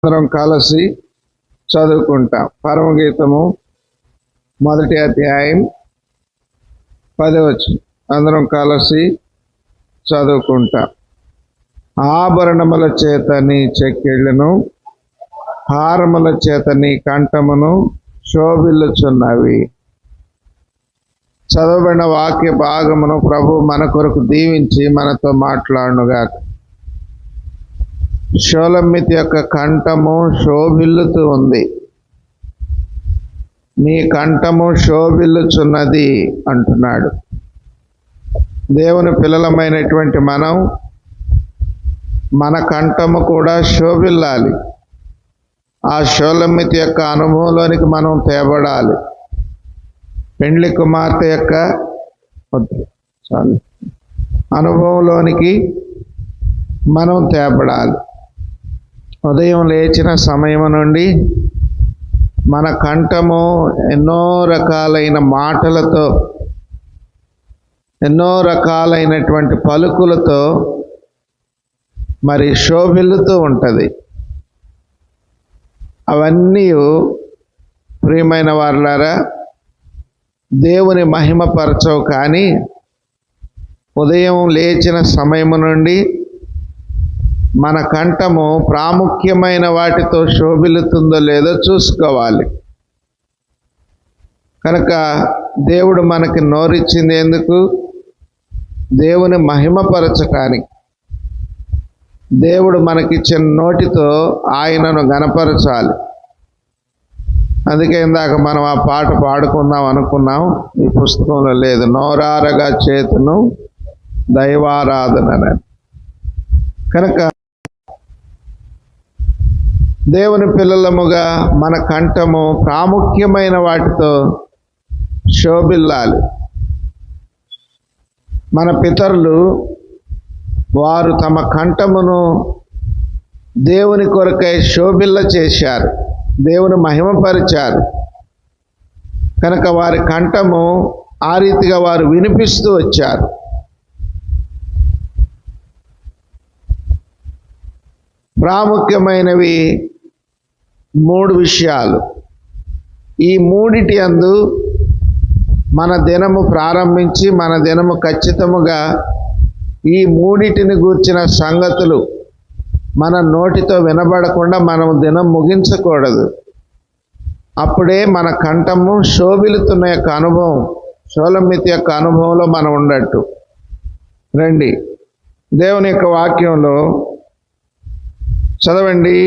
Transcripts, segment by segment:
అందరం కలిసి చదువుకుంటాం. పరమగీతము 1వ అధ్యాయం 10వ వచనం అందరం కలిసి చదువుకుంటాం. ఆభరణముల చేత నీ చెక్కిళ్ళను, హారముల చేత నీ కంఠమును శోభిల్లుచున్నవి. చదవబడిన వాక్య భాగమును ప్రభు మన కొరకు దీవించి మనతో మాట్లాడునుగాక. షోలమ్మితి యొక్క కంఠము శోభిల్లుతూ ఉంది. నీ కంఠము శోభిల్లుచున్నది అంటున్నాడు. దేవుని పిల్లలమైనటువంటి మన కంఠము కూడా శోభిల్లాలి. ఆ షోలమ్మితి యొక్క అనుభవంలోనికి మనం తేబడాలి. పెండ్లి కుమార్తె యొక్క అనుభవంలోనికి మనం తేబడాలి. ఉదయం లేచిన సమయం నుండి మన కంఠము ఎన్నో రకాలైన మాటలతో, ఎన్నో రకాలైనటువంటి పలుకులతో మరి శోభిల్లుతూ ఉంటుంది. అవన్నీ ప్రియమైన వారులారా దేవుని మహిమపరచవు. కానీ ఉదయం లేచిన సమయం నుండి మన కంఠము ప్రాముఖ్యమైన వాటితో శోభిల్లుతుందో లేదో చూసుకోవాలి. కనుక దేవుడు మనకి నోరిచ్చింది ఎందుకు? దేవుని మహిమపరచటానికి. దేవుడు మనకిచ్చిన నోటితో ఆయనను గణపరచాలి. అందుకే ఇందాక మనం ఆ పాట పాడుకుందాం అనుకున్నాం, ఈ పుస్తకంలో లేదు. నోరారగా చేతును దైవారాధన. కనుక దేవుని పిల్లలముగా మన కంఠము ప్రాముఖ్యమైన వాటితో శోభిల్లాలి. మన పితరులు వారు తమ కంఠమును దేవుని కొరకై శోభిల్ల చేశారు, దేవుని మహిమపరిచారు. కనుక వారి కంఠము ఆ రీతిగా వారు వినిపిస్తూ వచ్చారు. ప్రాముఖ్యమైనవి 3 విషయాలు. ఈ మూడిటి యందు మన దినము ప్రారంభించి మన దినము ఖచ్చితముగా ఈ మూడిటిని గూర్చిన సంగతులు మన నోటితో వినబడకుండా మనం దినం ముగించకూడదు. అప్పుడే మన కంఠము శోభిల్లుతున్న యొక్క అనుభవం, షోలమ్మితి యొక్క అనుభవంలో మనం ఉండట్టు. రండి దేవుని యొక్క వాక్యంలో చదవండి.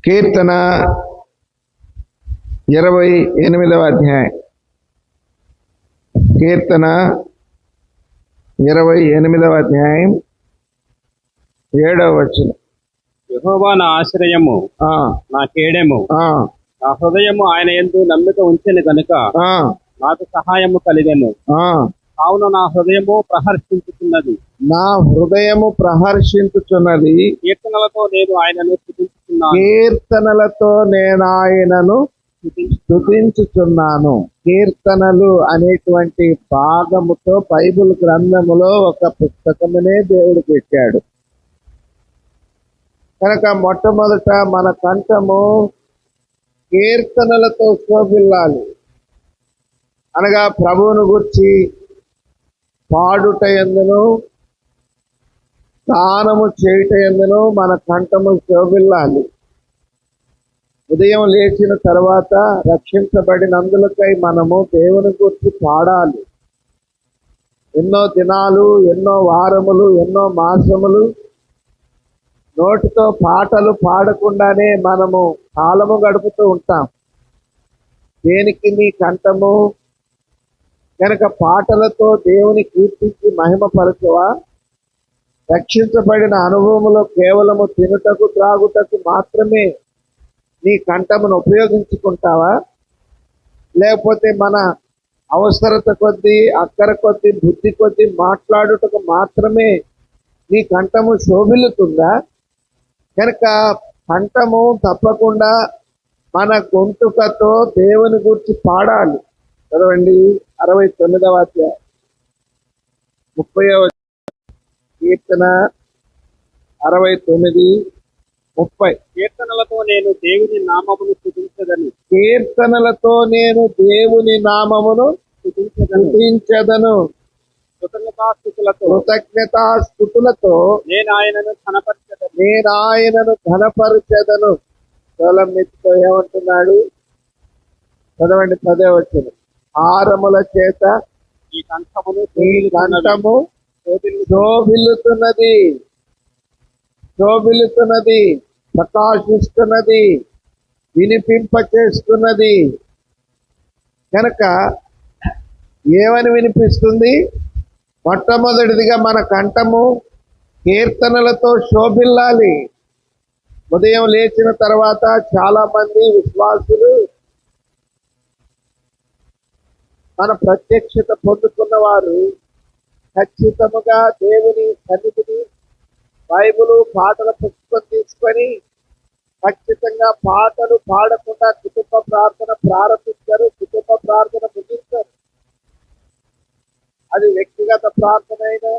కీర్తన 28వ అధ్యాయం. కీర్తన 28వ అధ్యాయం 7వ వచనం. యెహోవా నా ఆశ్రయము, నా కేడెము, నా హృదయము ఆయన యందు నమ్మిక ఉంచెను గనుక నాకు సహాయము కలిగెను. కావున నా హృదయము ప్రహర్షించుతున్నది. నా హృదయము ప్రహర్షించుచున్నది. కీర్తనలతో నేను ఆయనను స్తుతించుచున్నాను. కీర్తనలతో నేను ఆయనను స్తుతించుచున్నాను. కీర్తనలు అనేటువంటి భాగముతో బైబిల్ గ్రంథములో ఒక పుస్తకమునే దేవుడు పెట్టాడు. కనుక మొట్టమొదట మన కంఠము కీర్తనలతో శోభిల్లాలి. అనగా ప్రభువును గురించి పాడుట యందును గానము చేయుట యందును మన కంఠము శోభిల్లాలి. ఉదయం లేచిన తర్వాత రక్షించబడినందులకై మనము దేవుని గురించి పాడాలి. ఎన్నో దినాలు, ఎన్నో వారములు, ఎన్నో మాసములు నోటితో పాటలు పాడకుండానే మనము కాలము గడుపుతూ ఉంటాం. దేనికి నీ కంఠము? కనుక పాటలతో దేవుని కీర్తించి మహిమపరచవా? రక్షించబడిన అనుభవములో కేవలము తినుటకు త్రాగుటకు మాత్రమే నీ కంఠమును ఉపయోగించుకుంటావా? లేకపోతే మన అవసరత కొద్దీ, అక్కర కొద్దీ, బుద్ధి కొద్దీ మాట్లాడుటకు మాత్రమే నీ కంఠము శోభిల్లుతుందా? కనుక కంఠము తప్పకుండా మన గొంతుకతో దేవుని గురించి పాడాలి. చదవండి 69వ అధ్యాయం 30వ కీర్తన 69:30. కీర్తనలతో నేను దేవుని నామమును స్తుతించదను. కీర్తనలతో నేను దేవుని నామమును స్తుతించెదను. కృతజ్ఞతాస్తుతులతో నేను ఆయనను ఘనపరచెదను. కేవలం మెచ్చితో ఏమంటున్నాడు? చదవండి, 10వ వచనం. హారముల చేత ఈ కంఠమును ఈ కంఠము శోభిల్లుతున్నది, ప్రకాశిస్తున్నది, వినిపింపచేస్తున్నది. కనుక ఏమని వినిపిస్తుంది? మొట్టమొదటిదిగా మన కంఠము కీర్తనలతో శోభిల్లాలి. ఉదయం లేచిన తర్వాత చాలా మంది విశ్వాసులు మన ప్రత్యక్షత పొందుకున్న వారు ఖచ్చితముగా దేవుని సన్నిధిని, బైబిలు, పాటల పుస్తకం తీసుకొని ఖచ్చితంగా పాటలు పాడకుండా కుటుంబ ప్రార్థన ప్రారంభిస్తారు, కుటుంబ ప్రార్థన ముగిస్తారు. అది వ్యక్తిగత ప్రార్థన అయినా,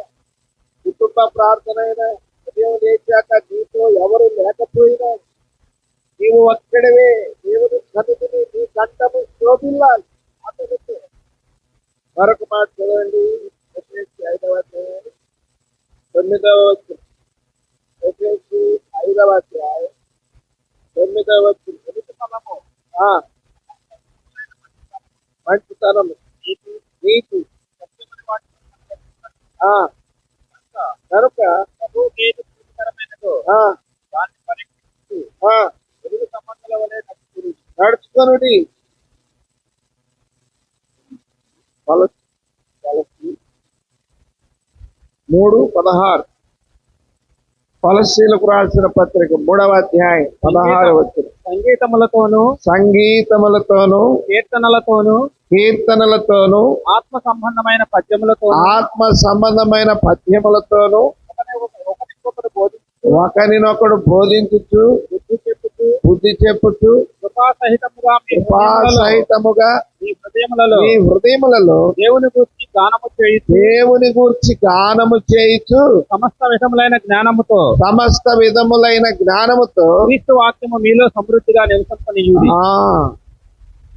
కుటుంబ ప్రార్థన అయినా, ఉదయం లేచాక నీతో ఎవరు లేకపోయినా నీవు ఒక్కడివే దేవుని సన్నిధిని నీ కంఠము శోభిల్లాలి. మరొక మాట చదవండి, 5వ అధ్యాయం 9వ వచనం. 5వ అధ్యాయం 9వ వచనం. మంచితనము, నీతి, కనుక దాన్ని పరీక్షించు, తెలుగు సంబంధాల వలె నడుచుకొనుడి. 3:16. కొలస్సీలకు రాసిన పత్రిక 3వ అధ్యాయం 16వ వచనం. సంగీతములతోను కీర్తనలతోను ఆత్మ సంబంధమైన పద్యములతోను ఒకరినొకడు బోధించుచు బుద్ధి చెప్పుచు కృపాసహితముగా మీ హృదయములలో దేవుని గూర్చి గానము చేయుచు సమస్త విధములైన జ్ఞానముతో క్రీస్తు వాక్యము మీలో సమృద్ధిగా నివసింపనీయుడి.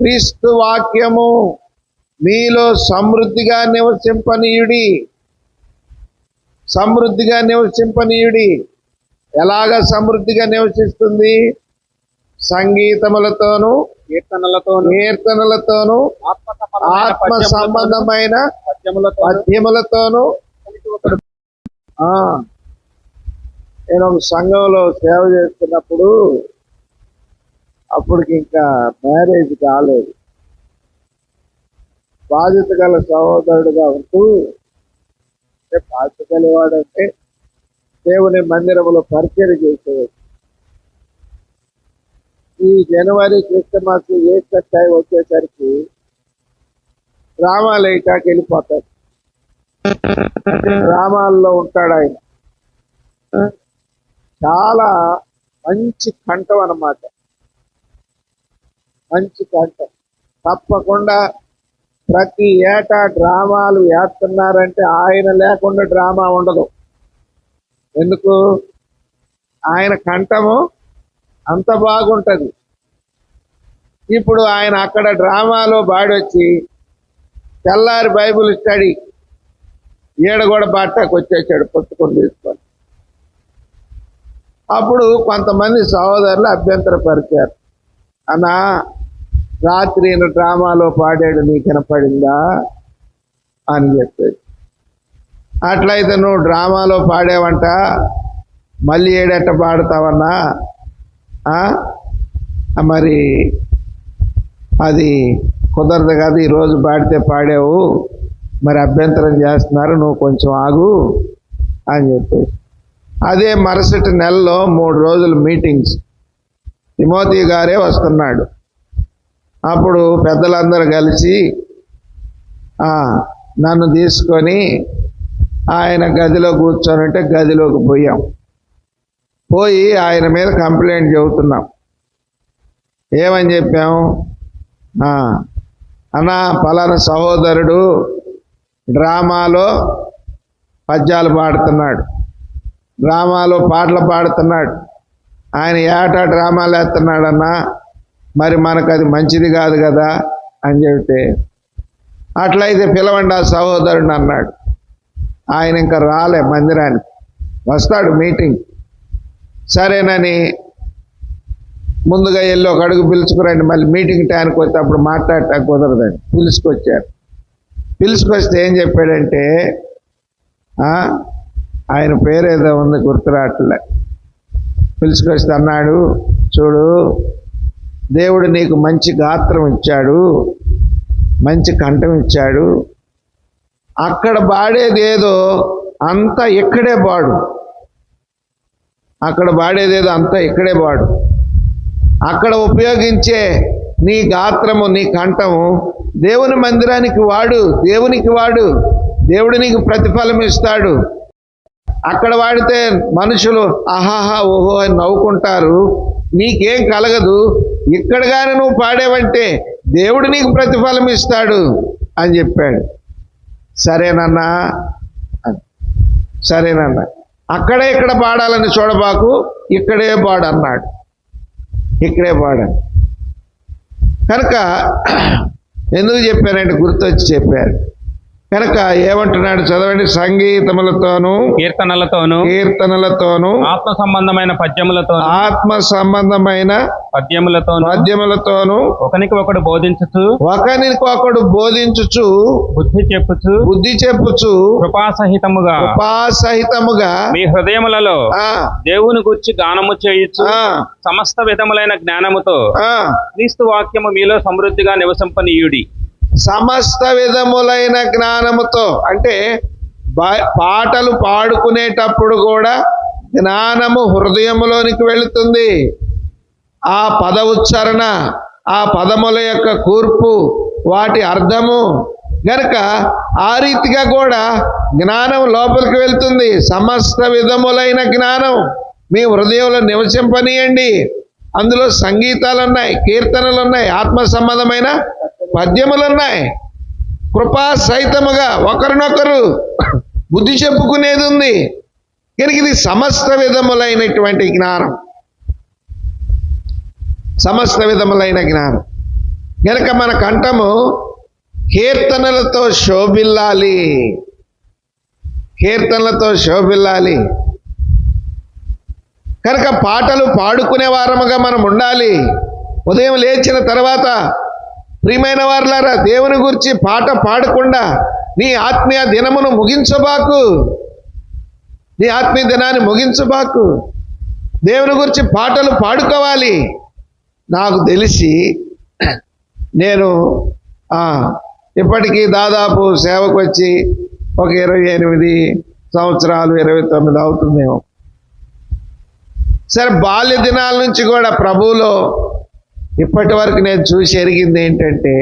క్రీస్తు వాక్యము మీలో సమృద్ధిగా నివసింపనీయుడి. ఎలాగ సమృద్ధిగా నివసిస్తుంది? సంగీతములతోను కీర్తనలతోను ఆత్మ సంబంధమైన పద్యములతోను. నేను ఒక సంఘంలో సేవ చేస్తున్నప్పుడు, అప్పటికి ఇంకా మ్యారేజ్ కాలేదు, బాధ్యత గల సహోదరుడుగా ఉంటూ, బాధ్యత గలవాడంటే దేవుని మందిరములో పరిచయం చేసేవాడు. ఈ జనవరి క్రిస్టమస్ ఈస్టర్ టైం వచ్చేసరికి గ్రామాలకి వెళ్ళిపోతారు. గ్రామాల్లో ఉంటాడు ఆయన. చాలా మంచి కంఠం అన్నమాట, మంచి కంఠం. తప్పకుండా ప్రతి ఏటా డ్రామాలు వేస్తున్నారంటే ఆయన లేకుండా డ్రామా ఉండదు. ఎందుకు? ఆయన కంఠము అంత బాగుంటది. ఇప్పుడు ఆయన అక్కడ డ్రామాలో బాడొచ్చి తెల్లారి బైబిల్ స్టడీ ఈడ కూడా బాటాకు వచ్చేసాడు పుస్తకం తీసుకొని. అప్పుడు కొంతమంది సహోదరులు అభ్యంతరపరిచారు, అన్నా రాత్రి డ్రామాలో పాడాడు నీకు వినపడిందా అని చెప్పేది. అట్లయితే నువ్వు డ్రామాలో పాడావంట, మళ్ళీ ఏడెట్ట పాడతావన్నా? మరి అది కుదరదు కదా, ఈరోజు పాడితే పాడావు, మరి అభ్యంతరం చేస్తున్నారు, నువ్వు కొంచెం ఆగు అని చెప్పేసి. అదే మరుసటి నెలలో 3 రోజులు మీటింగ్స్. తిమోతి గారే వస్తున్నాడు. అప్పుడు పెద్దలందరూ కలిసి నన్ను తీసుకొని ఆయన గదిలో కూర్చోనంటే గదిలోకి పోయి ఆయన మీద కంప్లైంట్ చెబుతున్నాం. ఏమని చెప్పాం? అన్నా పలానా సహోదరుడు డ్రామాలో పద్యాలు పాడుతున్నాడు, డ్రామాలో పాటలు పాడుతున్నాడు. ఆయన ఏటా డ్రామాలు వేస్తున్నాడన్నా, మరి మనకు అది మంచిది కాదు కదా అని చెబితే, అట్లయితే పిలవండి ఆ సహోదరుని అన్నాడు. ఆయన ఇంకా రాలే మందిరానికి, వస్తాడు మీటింగ్. సరేనని ముందుగా వెళ్ళి ఒక అడుగు పిలుచుకురండి, మళ్ళీ మీటింగ్ టైంకి వస్తే అప్పుడు మాట్లాడటానికి కుదరదని పిలుచుకొచ్చారు. పిలుచుకొస్తే ఏం చెప్పాడంటే, ఆయన పేరేదో ఉంది గుర్తురాట్లే, పిలుచుకొస్తే అన్నాడు, చూడు దేవుడు నీకు మంచి గాత్రం ఇచ్చాడు, మంచి కంఠం ఇచ్చాడు, అక్కడ పాడేదేదో అంతా ఇక్కడే పాడు, అక్కడ పాడేదేదో అంతా ఇక్కడే పాడు, అక్కడ ఉపయోగించే నీ గాత్రము నీ కంఠము దేవుని మందిరానికి వాడు, దేవునికి వాడు, దేవుడు నీకు ప్రతిఫలం ఇస్తాడు. అక్కడ వాడితే మనుషులు ఆహాహా ఓహో అని నవ్వుకుంటారు, నీకేం కలగదు. ఇక్కడ కానీ నువ్వు పాడేవంటే దేవుడు నీకు ప్రతిఫలం ఇస్తాడు అని చెప్పాడు. సరేనన్నా, సరేనన్నా, అక్కడే ఇక్కడ పాడాలని చూడబాకు, ఇక్కడే పాడు అన్నాడు. ఇక్కడే పాడాను. కనుక ఎందుకు చెప్పారంటే గుర్తొచ్చి చెప్పారు. కనుక ఏమంటున్నాడు చదవండి, సంగీతములతోను కీర్తనలతోను ఆత్మ సంబంధమైన పద్యములతోను పద్యములతోను ఒకనికి ఒకడు బోధించుచు బుద్ధి చెప్పుచు కృపాసహితముగా మీ హృదయములలో దేవుని గురించి గానము చేయుచు సమస్త విధములైన జ్ఞానముతో క్రీస్తు వాక్యము మీలో సమృద్ధిగా నివసింపనీయుడి. సమస్త విధములైన జ్ఞానముతో అంటే పాటలు పాడుకునేటప్పుడు కూడా జ్ఞానము హృదయములోనికి వెళుతుంది. ఆ పద ఉచ్చారణ, ఆ పదముల యొక్క కూర్పు, వాటి అర్థము గనక ఆ రీతిగా కూడా జ్ఞానం లోపలికి వెళ్తుంది. సమస్త విధములైన జ్ఞానం మీ హృదయంలో నివసింపనీయండి. అందులో సంగీతాలు ఉన్నాయి, కీర్తనలు ఉన్నాయి, ఆత్మ సంబంధమైన పద్యములు ఉన్నాయి, కృపా సహితముగా ఒకరినొకరు బుద్ధి చెప్పుకునేది ఉంది. కనుక ఇది సమస్త విధములైనటువంటి జ్ఞానం, సమస్త విధములైన జ్ఞానం. కనుక మన కంఠము కీర్తనలతో శోభిల్లాలి, కీర్తనలతో శోభిల్లాలి. కనుక పాటలు పాడుకునే వారముగా మనం ఉండాలి. ఉదయం లేచిన తర్వాత ప్రియమైన వారులారా, దేవుని గురించి పాట పాడకుండా నీ ఆత్మీయ దినమును ముగించబాకు, నీ ఆత్మీయ దినాన్ని ముగించబాకు. దేవుని గురించి పాటలు పాడుకోవాలి. నాకు తెలిసి నేను ఇప్పటికీ దాదాపు సేవకు వచ్చి ఒక 28 సంవత్సరాలు 29 అవుతుందేమో. సరే, బాల్య దినాల నుంచి కూడా ప్రభువులో ఇప్పటి వరకు నేను చూసి ఎరిగింది ఏంటంటే,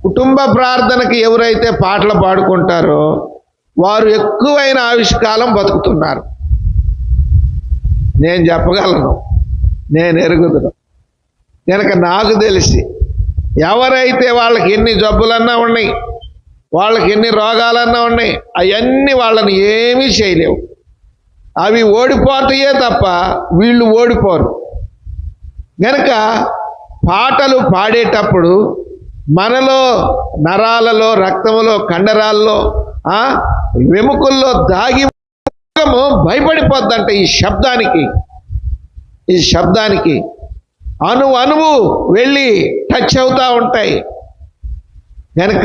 కుటుంబ ప్రార్థనకి ఎవరైతే పాటలు పాడుకుంటారో వారు ఎక్కువైన ఆయుష్కాలం బతుకుతున్నారు. నేను చెప్పగలను, నేను ఎరుగుదును. కనుక నాకు తెలిసి ఎవరైతే వాళ్ళకి ఎన్ని జబ్బులన్నా ఉన్నాయి, వాళ్ళకి ఎన్ని రోగాలన్నా ఉన్నాయి, అవన్నీ వాళ్ళని ఏమీ చేయలేవు. అవి ఓడిపోతాయే తప్ప వీళ్ళు ఓడిపోరు. గనక పాటలు పాడేటప్పుడు మనలో నరాలలో, రక్తములో, కండరాల్లో, వెముకల్లో దాగి భయపడిపోద్దంట ఈ శబ్దానికి అణువు వెళ్ళి టచ్ అవుతూ ఉంటాయి. కనుక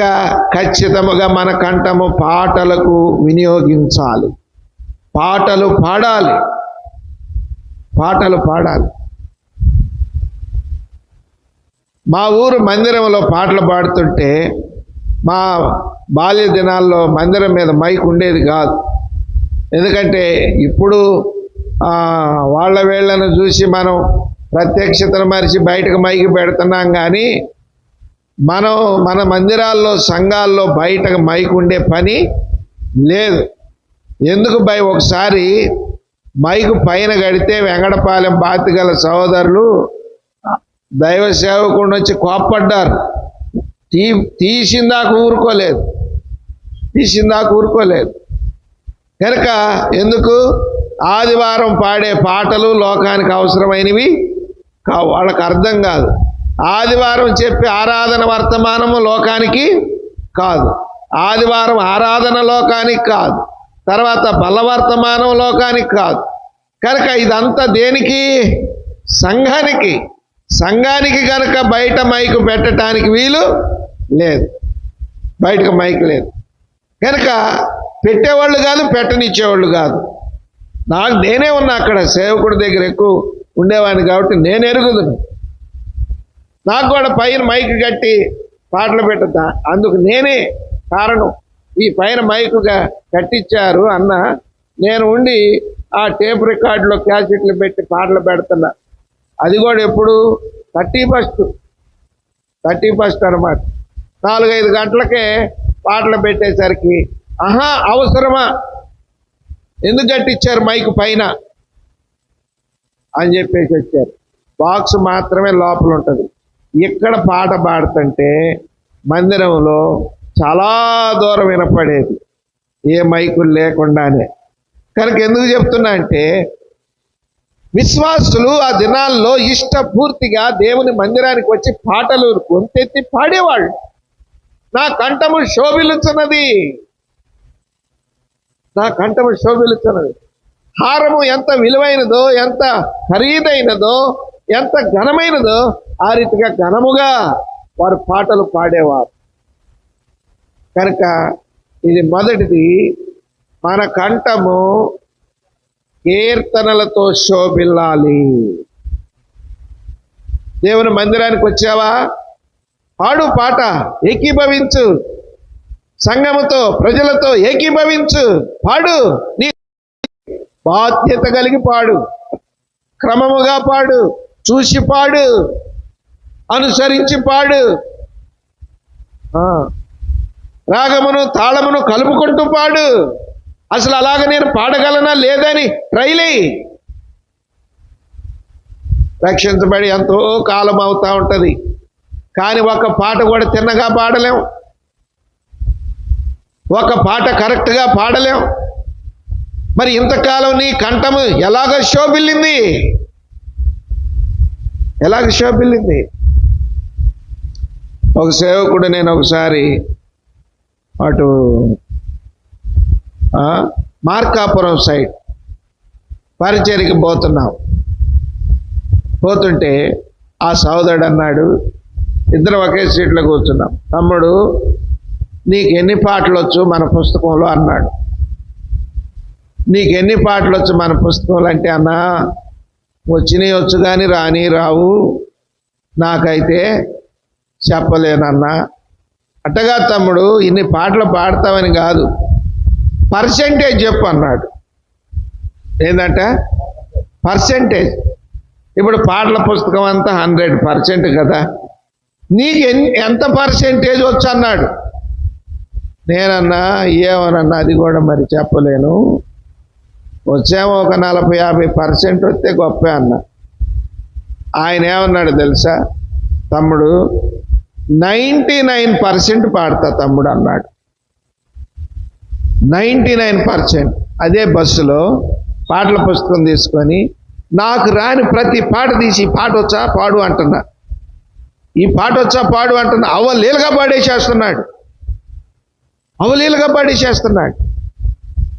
ఖచ్చితముగా మన కంఠము పాటలకు వినియోగించాలి, పాటలు పాడాలి. మా ఊరు మందిరంలో పాటలు పాడుతుంటే, మా బాల్య దినాల్లో మందిరం మీద మైక్ ఉండేది కాదు. ఎందుకంటే ఇప్పుడు వాళ్ళ వేళ్లను చూసి మనం ప్రత్యక్షతను మరిచి బయటకు మైకి పెడుతున్నాం. కానీ మన మందిరాల్లో, సంఘాల్లో బయటకు మైక్ ఉండే పని లేదు. ఎందుకు ఒకసారి మైకు పైన కడితే వెంగడపాలెం బాతిగల సహోదరులు దైవ సేవకుడిని వచ్చి కోప్పడ్డారు. తీసిందాక ఊరుకోలేదు. కనుక ఎందుకు ఆదివారం పాడే పాటలు లోకానికి అవసరమైనవి కావు, వాళ్ళకి అర్థం కాదు. ఆదివారం చెప్పే ఆరాధన వర్తమానము లోకానికి కాదు, ఆదివారం ఆరాధన లోకానికి కాదు, తర్వాత బలవర్తమానం లోకానికి కాదు. కనుక ఇదంతా దేనికి? సంఘానికి. సంఘానికి కనుక బయట మైకు పెట్టడానికి వీలు లేదు, బయటకు మైకు లేదు. కనుక పెట్టేవాళ్ళు కాదు, పెట్టనిచ్చేవాళ్ళు కాదు. నేనే ఉన్నా అక్కడ, సేవకుడి దగ్గర ఎక్కువ ఉండేవాడిని కాబట్టి నేను ఎరుగుదును. నాకు కూడా పైన మైకు కట్టి పాటలు పెట్టుతా, అందుకు నేనే కారణం. ఈ పైన మైకుగా కట్టించారు అన్న, నేను ఉండి ఆ టేప్ రికార్డులో క్యాసెట్లు పెట్టి పాటలు పెడుతున్నా. అది కూడా ఎప్పుడు 31st అన్నమాట. 4-5 గంటలకే పాటలు పెట్టేసరికి అవసరమా, ఎందుకు కట్టించారు మైకు పైన అని చెప్పేసి వచ్చారు. బాక్స్ మాత్రమే లోపల ఉంటుంది. ఇక్కడ పాట పాడుతుంటే మందిరంలో చాలా దూరం వినపడేది, ఏ మైకులు లేకుండానే. కనుక ఎందుకు చెప్తున్నా అంటే, విశ్వాసులు ఆ దినాల్లో ఇష్టపూర్తిగా దేవుని మందిరానికి వచ్చి పాటలు గొంతెత్తి పాడేవాళ్ళు. నా కంఠము శోభిల్లుచున్నది, నా కంఠము శోభిల్లుచున్నది. హారము ఎంత విలువైనదో, ఎంత ఖరీదైనదో, ఎంత ఘనమైనదో ఆ రీతిగా ఘనముగా వారు పాటలు పాడేవారు. కనుక ఇది మొదటిది, మన కంఠము కీర్తనలతో శోభిల్లాలి. దేవుని మందిరానికి వచ్చావా, పాడు పాట, ఏకీభవించు, సంఘముతో ప్రజలతో ఏకీభవించు, పాడు. నీ బాధ్యత కలిగి పాడు, క్రమముగా పాడు, చూసి పాడు, అనుసరించి పాడు, రాగమును తాళమును కలుపుకుంటూ పాడు. అసలు అలాగ నేను పాడగలనా లేదని ట్రైలే. రక్షించబడి ఎంతో కాలం అవుతా ఉంటుంది, కానీ ఒక పాట కూడా తిన్నగా పాడలేం, ఒక పాట కరెక్ట్గా పాడలేం. మరి ఇంతకాలం నీ కంఠము ఎలాగ శోభిల్లింది, ఎలాగ శోభిల్లింది? ఒక సేవకుడు, నేను ఒకసారి అటు మార్కాపురం సైడ్ పరిచర్యకి పోతుంటే ఆ సోదరుడు అన్నాడు, ఇద్దరు ఒకే సీట్లో కూర్చున్నాం, తమ్ముడు నీకు ఎన్ని పాటలు వచ్చు మన పుస్తకంలో అన్నాడు. నీకు ఎన్ని పాటలు వచ్చు మన పుస్తకంలో అంటే, అన్నా వచ్చినవి వచ్చు కానీ రావు, నాకైతే చెప్పలేనన్నా. అట్టగా తమ్ముడు, ఇన్ని పాటలు పాడతావని కాదు, పర్సెంటేజ్ చెప్పు అన్నాడు. ఏంటంట పర్సెంటేజ్? ఇప్పుడు పాటల పుస్తకం అంతా 100% కదా, నీకు ఎంత పర్సెంటేజ్ వచ్చు అన్నాడు. నేనన్నా ఏమోనన్నా, అది కూడా మరి చెప్పలేను, వచ్చేమో ఒక 40-50% వస్తే గొప్పే అన్నా. ఆయన ఏమన్నాడు తెలుసా, తమ్ముడు 99% పాడతా తమ్ముడు అన్నాడు. 99%. అదే బస్సులో పాటల పుస్తకం తీసుకొని నాకు రాని ప్రతి పాట తీసి, ఈ పాట వచ్చా పాడు అంటున్నా, ఈ పాట వచ్చా పాడు అంటున్నా, అవలీలుగా పాడేసేస్తున్నాడు.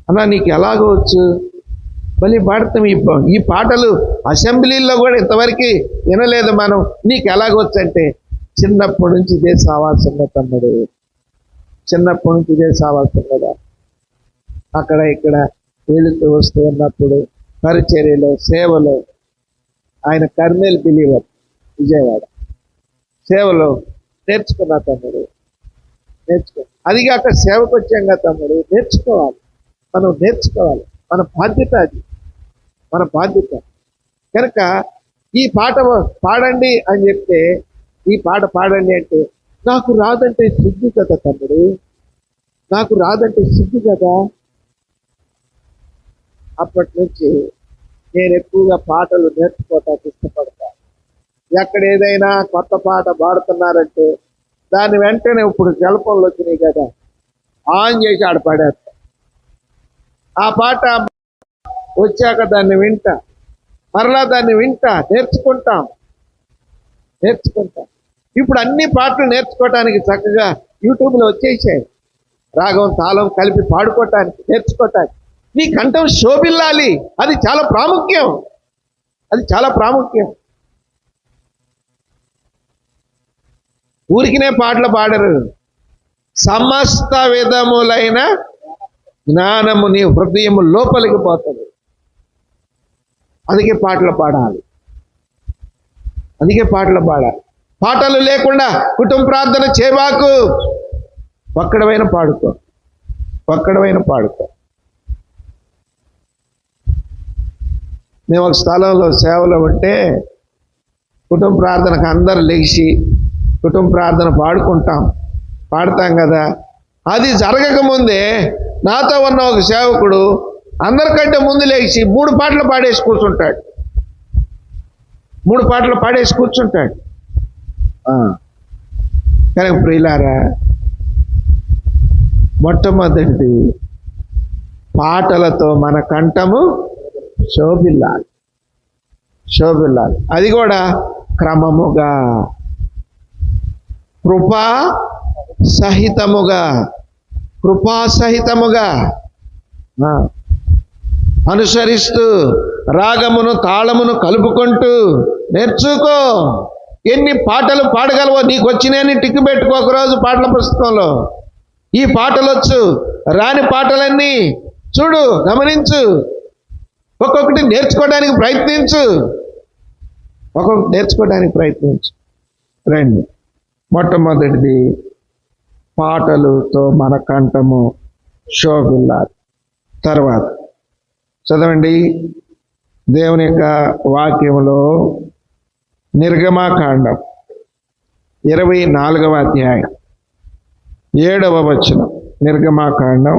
అన్నా నీకు ఎలాగో వచ్చు, మళ్ళీ పాడతాం. ఈ పాటలు అసెంబ్లీల్లో కూడా ఇంతవరకు వినలేదు మనం, నీకు ఎలాగొచ్చు అంటే, చిన్నప్పటి నుంచి ఇదే సావాల్సిందే తమ్ముడు, చిన్నప్పటి నుంచి ఇదే సావాల్సిందా. అక్కడ ఇక్కడ వెళుతూ వస్తూ ఉన్నప్పుడు పరిచర్యలో, సేవలో, ఆయన కర్నూలు బిలీవర్, విజయవాడ సేవలో నేర్చుకున్నా తమ్ముడు, అదిగాక సేవకు వచ్చాంగా తమ్ముడు, మనం నేర్చుకోవాలి, మన బాధ్యత అది, మన బాధ్యత. కనుక ఈ పాట పాడండి అని చెప్తే, ఈ పాట పాడండి అంటే, నాకు రాదంటే సిగ్గు కదా తమ్ముడు, నాకు రాదంటే సిగ్గు కదా. అప్పటి నుంచి నేను ఎక్కువగా పాటలు నేర్చుకోవటానికి ఇష్టపడతా. ఎక్కడ ఏదైనా కొత్త పాట పాడుతున్నారంటే దాన్ని వెంటనే, ఇప్పుడు జలపంలో వచ్చినాయి కదా, ఆన్ చేసి ఆడ పాడేస్తా. ఆ పాట వచ్చాక దాన్ని వింటా, మరలా దాన్ని వింటా, నేర్చుకుంటాం. ఇప్పుడు అన్ని పాటలు నేర్చుకోవటానికి చక్కగా యూట్యూబ్లో వచ్చేసాయి. రాగం తాళం కలిపి పాడుకోవటానికి, నేర్చుకోవటానికి. నీ కంఠం శోభిల్లాలి, అది చాలా ప్రాముఖ్యం. ఊరికినే పాటలు పాడరు. సమస్త విధములైన జ్ఞానము నీ హృదయము లోపలికి పోతుంది. అందుకే పాటలు పాడాలి. పాటలు లేకుండా కుటుంబ ప్రార్థన చేయబాకు. ఒక్కడవైన పాడుకో. మేము ఒక స్థలంలో సేవలో ఉంటే కుటుంబ ప్రార్థనకు అందరూ లేచి కుటుంబ ప్రార్థన పాడతాం కదా. అది జరగకముందే నాతో ఉన్న ఒక సేవకుడు అందరికంటే ముందు లేచి 3 పాటలు పాడేసి కూర్చుంటాడు. కానీ ప్రియులారా, మొట్టమొదటిది పాటలతో మన కంఠము శోభిల్లాలి. అది కూడా క్రమముగా, కృపా సహితముగా అనుసరిస్తూ రాగమును తాళమును కలుపుకుంటూ నేర్చుకో. ఎన్ని పాటలు పాడగలవో నీకు వచ్చినాయని టిక్కు పెట్టుకో ఒకరోజు పాటల పుస్తకంలో. ఈ పాటలు వచ్చు, రాని పాటలన్నీ చూడు, గమనించు, ఒక్కొక్కటి నేర్చుకోవడానికి ప్రయత్నించు. రండి, మొట్టమొదటిది పాటలతో మన కంఠము శోభిల్లాలి. తర్వాత చదవండి దేవుని యొక్క వాక్యంలో నిర్గమాకాండం 24వ అధ్యాయం 7వ వచనం. నిర్గమాకాండం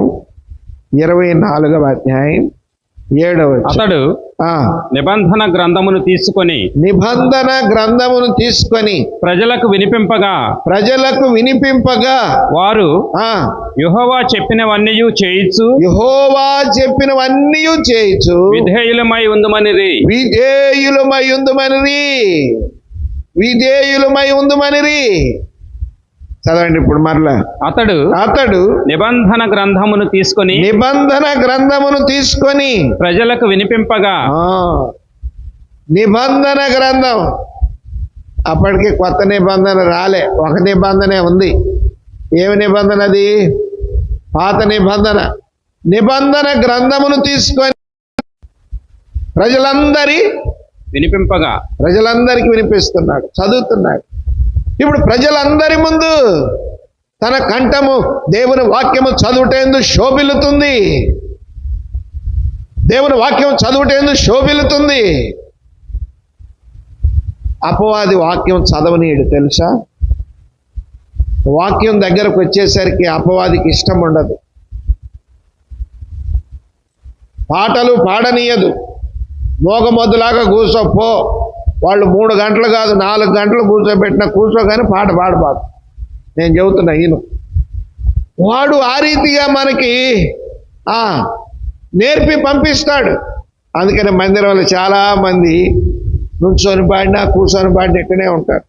24వ అధ్యాయం 7వ వచనం. అతడు నిబంధన గ్రంథమును తీసుకొని ప్రజలకు వినిపింపగా వారు యెహోవా చెప్పినవన్నీయు చేయుచు విధేయులమై ఉందుమనిరి. చదవండి ఇప్పుడు మరలా. అతడు నిబంధన గ్రంథమును తీసుకొని ప్రజలకు వినిపింపగా. నిబంధన గ్రంథం అప్పటికి కొత్త నిబంధన రాలే, ఒక నిబంధనే ఉంది. ఏమి నిబంధన అది? పాత నిబంధన గ్రంథమును తీసుకొని ప్రజలందరికీ వినిపిస్తున్నాడు, చదువుతున్నాడు. ఇప్పుడు ప్రజలందరి ముందు తన కంఠము దేవుని వాక్యము చదువుటేందు శోభిల్లుతుంది. అపవాది వాక్యం చదవనీయుడు తెలుసా? వాక్యం దగ్గరకు వచ్చేసరికి అపవాదికి ఇష్టం ఉండదు. పాటలు పాడనీయదు. మోగమొద్దులాగా కూర్చోపో. వాళ్ళు 3 గంటలు కాదు 4 గంటలు కూర్చోగానే పాట పాడబాదు. నేను చెబుతున్నా ఈయన. వాడు ఆ రీతిగా మనకి నేర్పి పంపిస్తాడు. అందుకని మందిరంలో చాలా మంది నుంచొని పాడినా కూర్చొని పాడిన ఎక్కడే ఉంటారు.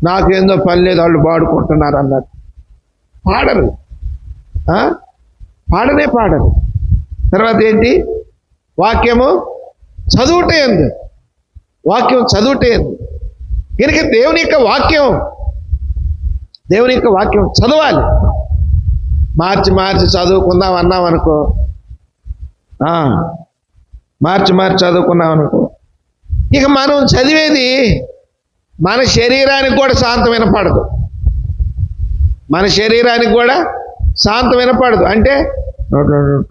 నాకేందో పని లేదు, వాళ్ళు పాడుకుంటున్నారు అన్నట్టు. పాడరు. తర్వాత ఏంటి? వాక్యం చదువుటేందు. కనుక దేవుని యొక్క వాక్యం చదవాలి. మార్చి చదువుకుందాం అన్నాం అనుకో, మార్చి చదువుకున్నాం అనుకో, ఇక మనం చదివేది మన శరీరానికి కూడా శాంతం వినపడదు. అంటే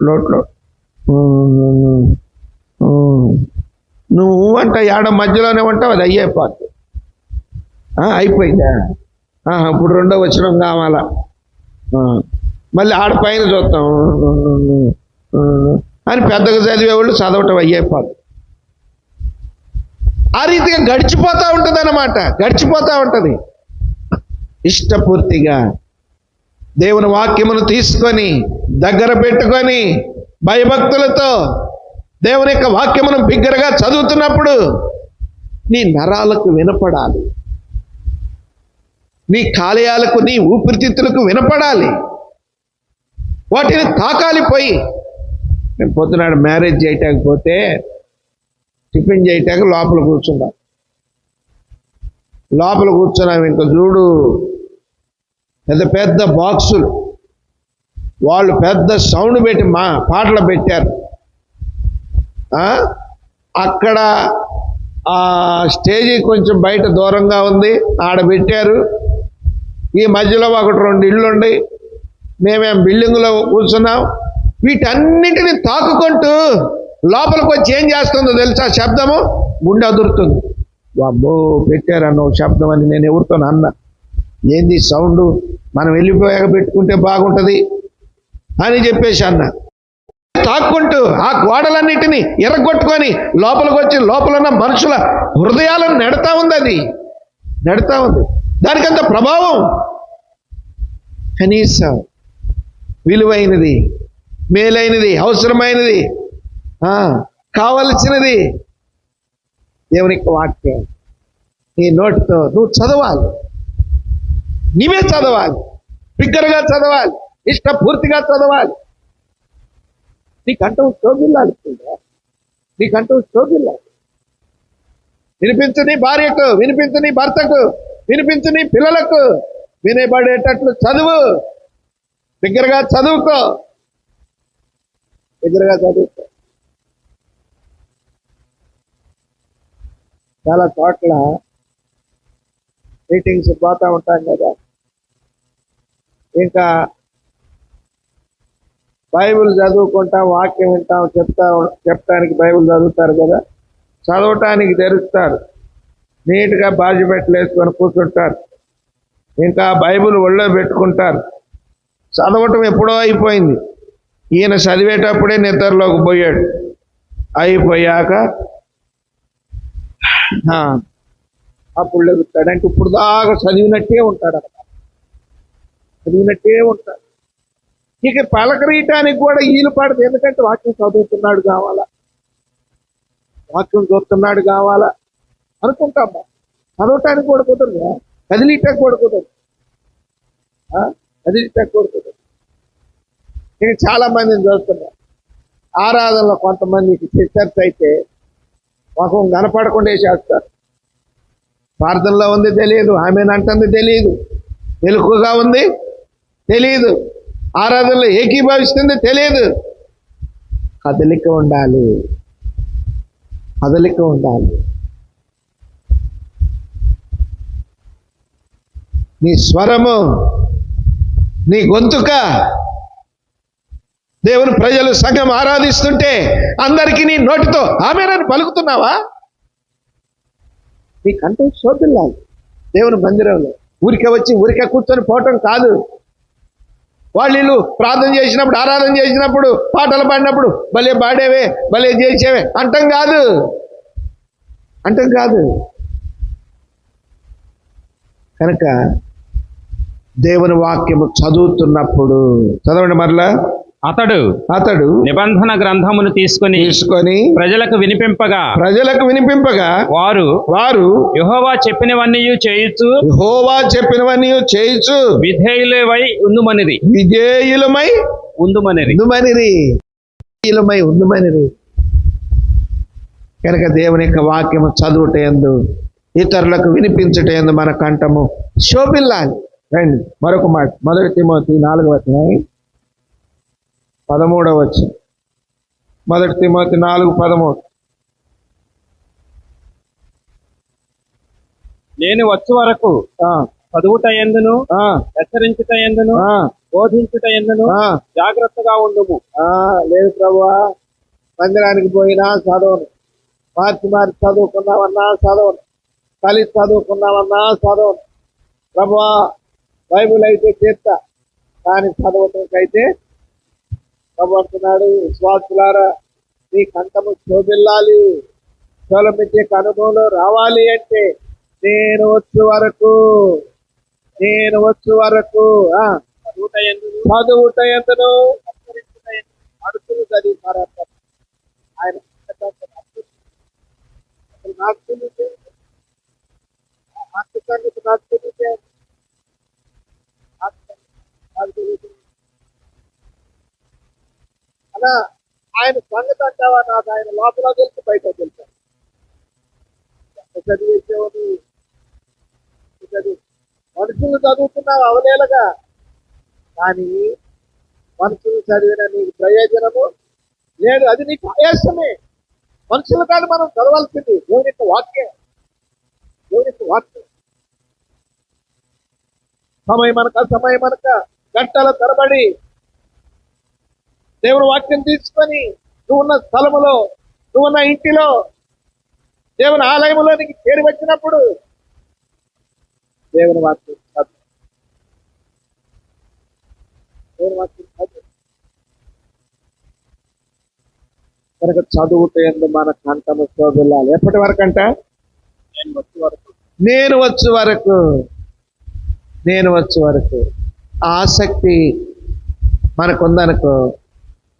నోట్లో నువ్వు అంట ఏడ మధ్యలోనే ఉంటావు, అది అయిపోద్ది. అయిపోయిందా? ఇప్పుడు 2వ వచనం కావాలా? మళ్ళీ ఆడపైన చూస్తాం అని పెద్దగా చదివేవాళ్ళు చదవటం అయిపోద్ది. ఆ రీతిగా గడిచిపోతూ ఉంటుంది. ఇష్టపూర్తిగా దేవుని వాక్యమును తీసుకొని దగ్గర పెట్టుకొని భయభక్తులతో దేవుని యొక్క వాక్యమును బిగ్గరగా చదువుతున్నప్పుడు నీ నరాలకు వినపడాలి, నీ కాలేయాలకు, నీ ఊపిరితిత్తులకు వినపడాలి, వాటిని తాకాలి. పోయి నేను పొద్దునాడు మ్యారేజ్ చేయటానికి పోతే టిఫిన్ చేయటానికి లోపల కూర్చున్నాం. ఇంకా చూడు పెద్ద పెద్ద బాక్సులు, వాళ్ళు పెద్ద సౌండ్ పెట్టి పాటలు పెట్టారు. అక్కడ ఆ స్టేజీ కొంచెం బయట దూరంగా ఉంది, ఆడ పెట్టారు. ఈ మధ్యలో ఒకటి 2 ఇళ్ళు ఉండి మేమేం బిల్డింగ్లో కూర్చున్నాం. వీటన్నిటిని తాకుకుంటూ లోపలికి వచ్చి ఏం చేస్తుందో తెలుసా? శబ్దము గుండె అదురుతుంది. అబ్బో పెట్టారన్న శబ్దం అని నేను ఎవరితో అన్నా, ఏంది సౌండ్, మనం వెళ్ళిపోయాక పెట్టుకుంటే బాగుంటుంది అని చెప్పేసి అన్న. తాక్కుంటూ ఆ గోడలన్నిటినీ ఎర్రగొట్టుకొని లోపలికి వచ్చి లోపల ఉన్న మనుషుల హృదయాలను నెడతా ఉంది. అది నెడతా ఉంది. దానికంత ప్రభావం. కనీసం విలువైనది, మేలైనది, అవసరమైనది, కావలసినది దేవుని వాక్యం నీ నోటితో నువ్వు చదవాలి. నీవే చదవాలి, బిగ్గరగా చదవాలి, ఇష్టపూర్తిగా చదవాలి. నీకంటూ శోభిల్లాలి, నీకంటూ శోభిల్లాలి. వినిపించు నీ భార్యకు, వినిపించు నీ భర్తకు, వినిపించు నీ పిల్లలకు వినబడేటట్లు చదువు. బిగ్గరగా చదువుకో, బిగ్గరగా చదువుకో. చాలా చోట్ల మీటింగ్స్ పోతా ఉంటాం కదా, ఇంకా బైబిల్ చదువుకుంటాం, వాక్యం వింటాం, చెప్తానికి బైబిల్ చదువుతారు కదా, చదవటానికి తెరుస్తారు, నీట్గా బాజిపెట్టలు వేసుకొని కూర్చుంటారు, ఇంకా బైబిల్ ఒళ్ళో పెట్టుకుంటారు. చదవటం ఎప్పుడో అయిపోయింది. ఈయన చదివేటప్పుడే నిద్రలోకి పోయాడు. అయిపోయాక అప్పుడు లెగుతాడంటే ఇప్పుడు దాకా చదివినట్టే ఉంటాడు అన్నమాట, చదివినట్టే ఉంటాడు. ఇక పలకరీయటానికి కూడా ఈలు పడదు. ఎందుకంటే వాక్యం చదువుతున్నాడు కావాలా, వాక్యం చూస్తున్నాడు కావాలా అనుకుంటామా. చదవటానికి కూడా కుదరదు, కదిలిటానికి కూడా కుదరదు, కదిలిటానికి కూడా కుదరదు. ఇక చాలా మందిని చూస్తున్నా ఆరాధనలో కొంతమందికి సిస్టర్స్ అయితే ముఖం కనపడకుండా చేస్తారు. ప్రార్థనలో ఉంది తెలియదు, ఆమెనంటుంది తెలియదు, వెలుగుగా ఉంది తెలియదు, ఆరాధనలో ఏకీభవిస్తుంది తెలియదు. కదలిక ఉండాలి, కదలిక ఉండాలి. నీ స్వరము, నీ గొంతుక దేవుని ప్రజలు సంఘం ఆరాధిస్తుంటే అందరికీ నీ నోటితో ఆమేనని పలుకుతున్నావా? నీ కంఠం శోభిల్లాలి దేవుని మందిరంలో. ఊరికే వచ్చి ఊరికే కూర్చొని పోవటం కాదు. వాళ్ళు ప్రార్థన చేసినప్పుడు, ఆరాధన చేసినప్పుడు, పాటలు పాడినప్పుడు భలే పాడేవే, భలే చేసేవే అంటం కాదు, అంటం కాదు. కనుక దేవుని వాక్యము చదువుతున్నప్పుడు చదవండి మరలా. అతడు నిబంధన గ్రంథమును తీసుకొని ప్రజలకు వినిపింపగా వారు యెహోవా చెప్పినవన్నీ చేయుచు విధేయులమై ఉందుమనిరి. కనుక దేవుని యొక్క వాక్యము చదువుటయందు, ఇతరులకు వినిపించుటయందు మన కంఠము శోభిల్లాలి. రండి మరొక మాట, 1 తిమోతి 4:13. 1 తిమోతి 4:13. నేను వచ్చు వరకు చదువుట ఎందును, హెచ్చరించుట ఎందును, బోధించుట ఎందును జాగ్రత్తగా ఉండుము. లేదు ప్రభువా, మందిరానికి పోయినా చదవను, మార్చి చదువుకున్నామన్నా చదవను, కలిసి చదువుకున్నామన్నా చదవను. ప్రభువా బైబిల్ అయితే చేస్తా, కానీ చదవటానికైతే ప్రభు అంటున్నాడు, విశ్వాసులారా నీ కంఠము శోభిల్లాలి, శోభమిచ్చే అనుభవంలో రావాలి అంటే నేను వచ్చు వరకు చదువుట ఎందును, మనుషులు చదివి మారారు. ఆయన అసలు నాకు తెలియదు, నాకు తెలియదు, నాకు తెలియదు, నాకు తెలియదు. అలా ఆయన సంగతి అంటావా? నాకు ఆయన లోపల తెలుసు, బయట తెలుసు. చదివేసేవాడు చదువు, మనుషులు చదువుతున్నావు అవలేలగా, కానీ మనుషులు చదివిన నీకు ప్రయోజనము లేదు. అది నీకు ఆయాసమే. మనుషులు కాదు మనం చదవాల్సింది, దేవుని యొక్క వాక్యం. దేవుని యొక్క వాక్యం సమయం అనక గంటల తరబడి దేవుని వాక్యం తీసుకొని నువ్వున్న స్థలములో, నువ్వున్న ఇంటిలో, దేవుని ఆలయంలో నీకు చేరి వచ్చినప్పుడు దేవుని వాక్యం చదువు. దేవుని వాక్యం చదువు. కనుక చదువుతో ఎందు మన కంఠము శోభిల్లాలి. ఎప్పటి వరకు అంట? నేను వచ్చే వరకు ఆసక్తి మనకుందనుకో,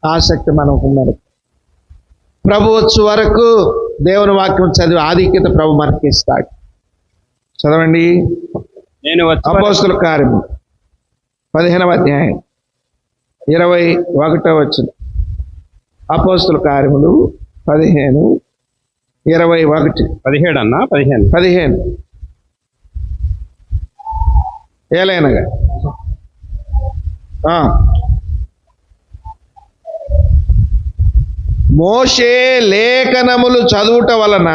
ఆసక్తి మనకుందనుకో, ప్రభు వచ్చు వరకు దేవుని వాక్యం చదివి ఆధిక్యత ప్రభు మనకి ఇస్తాడు. చదవండి. అపోస్తలుల కార్యము 15వ అధ్యాయం 21వ వచనం. అపోస్తలుల కార్యములు 15:21. 17 అన్నా 15 ఏలైనగా మోషే లేఖనములు చదువుట వలన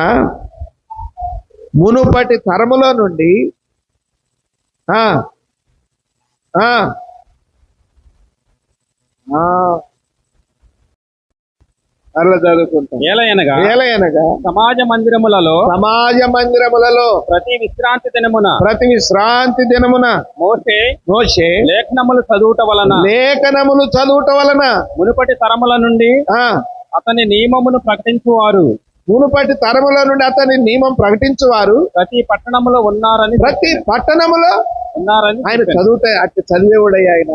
మునుపటి తరములో నుండి అలా చదువుకుంటాం. ఏలయనగా సమాజ మందిరములలో ప్రతి విశ్రాంతి దినమున మోషే లేఖనములు చదువుట వలన మునుపటి తరముల నుండి అతని నియమమును ప్రకటించువారు ప్రతి పట్టణములో ఉన్నారని ఆయన చదువుతాయి. అట్లా చదివేవాడయ్యా ఆయన.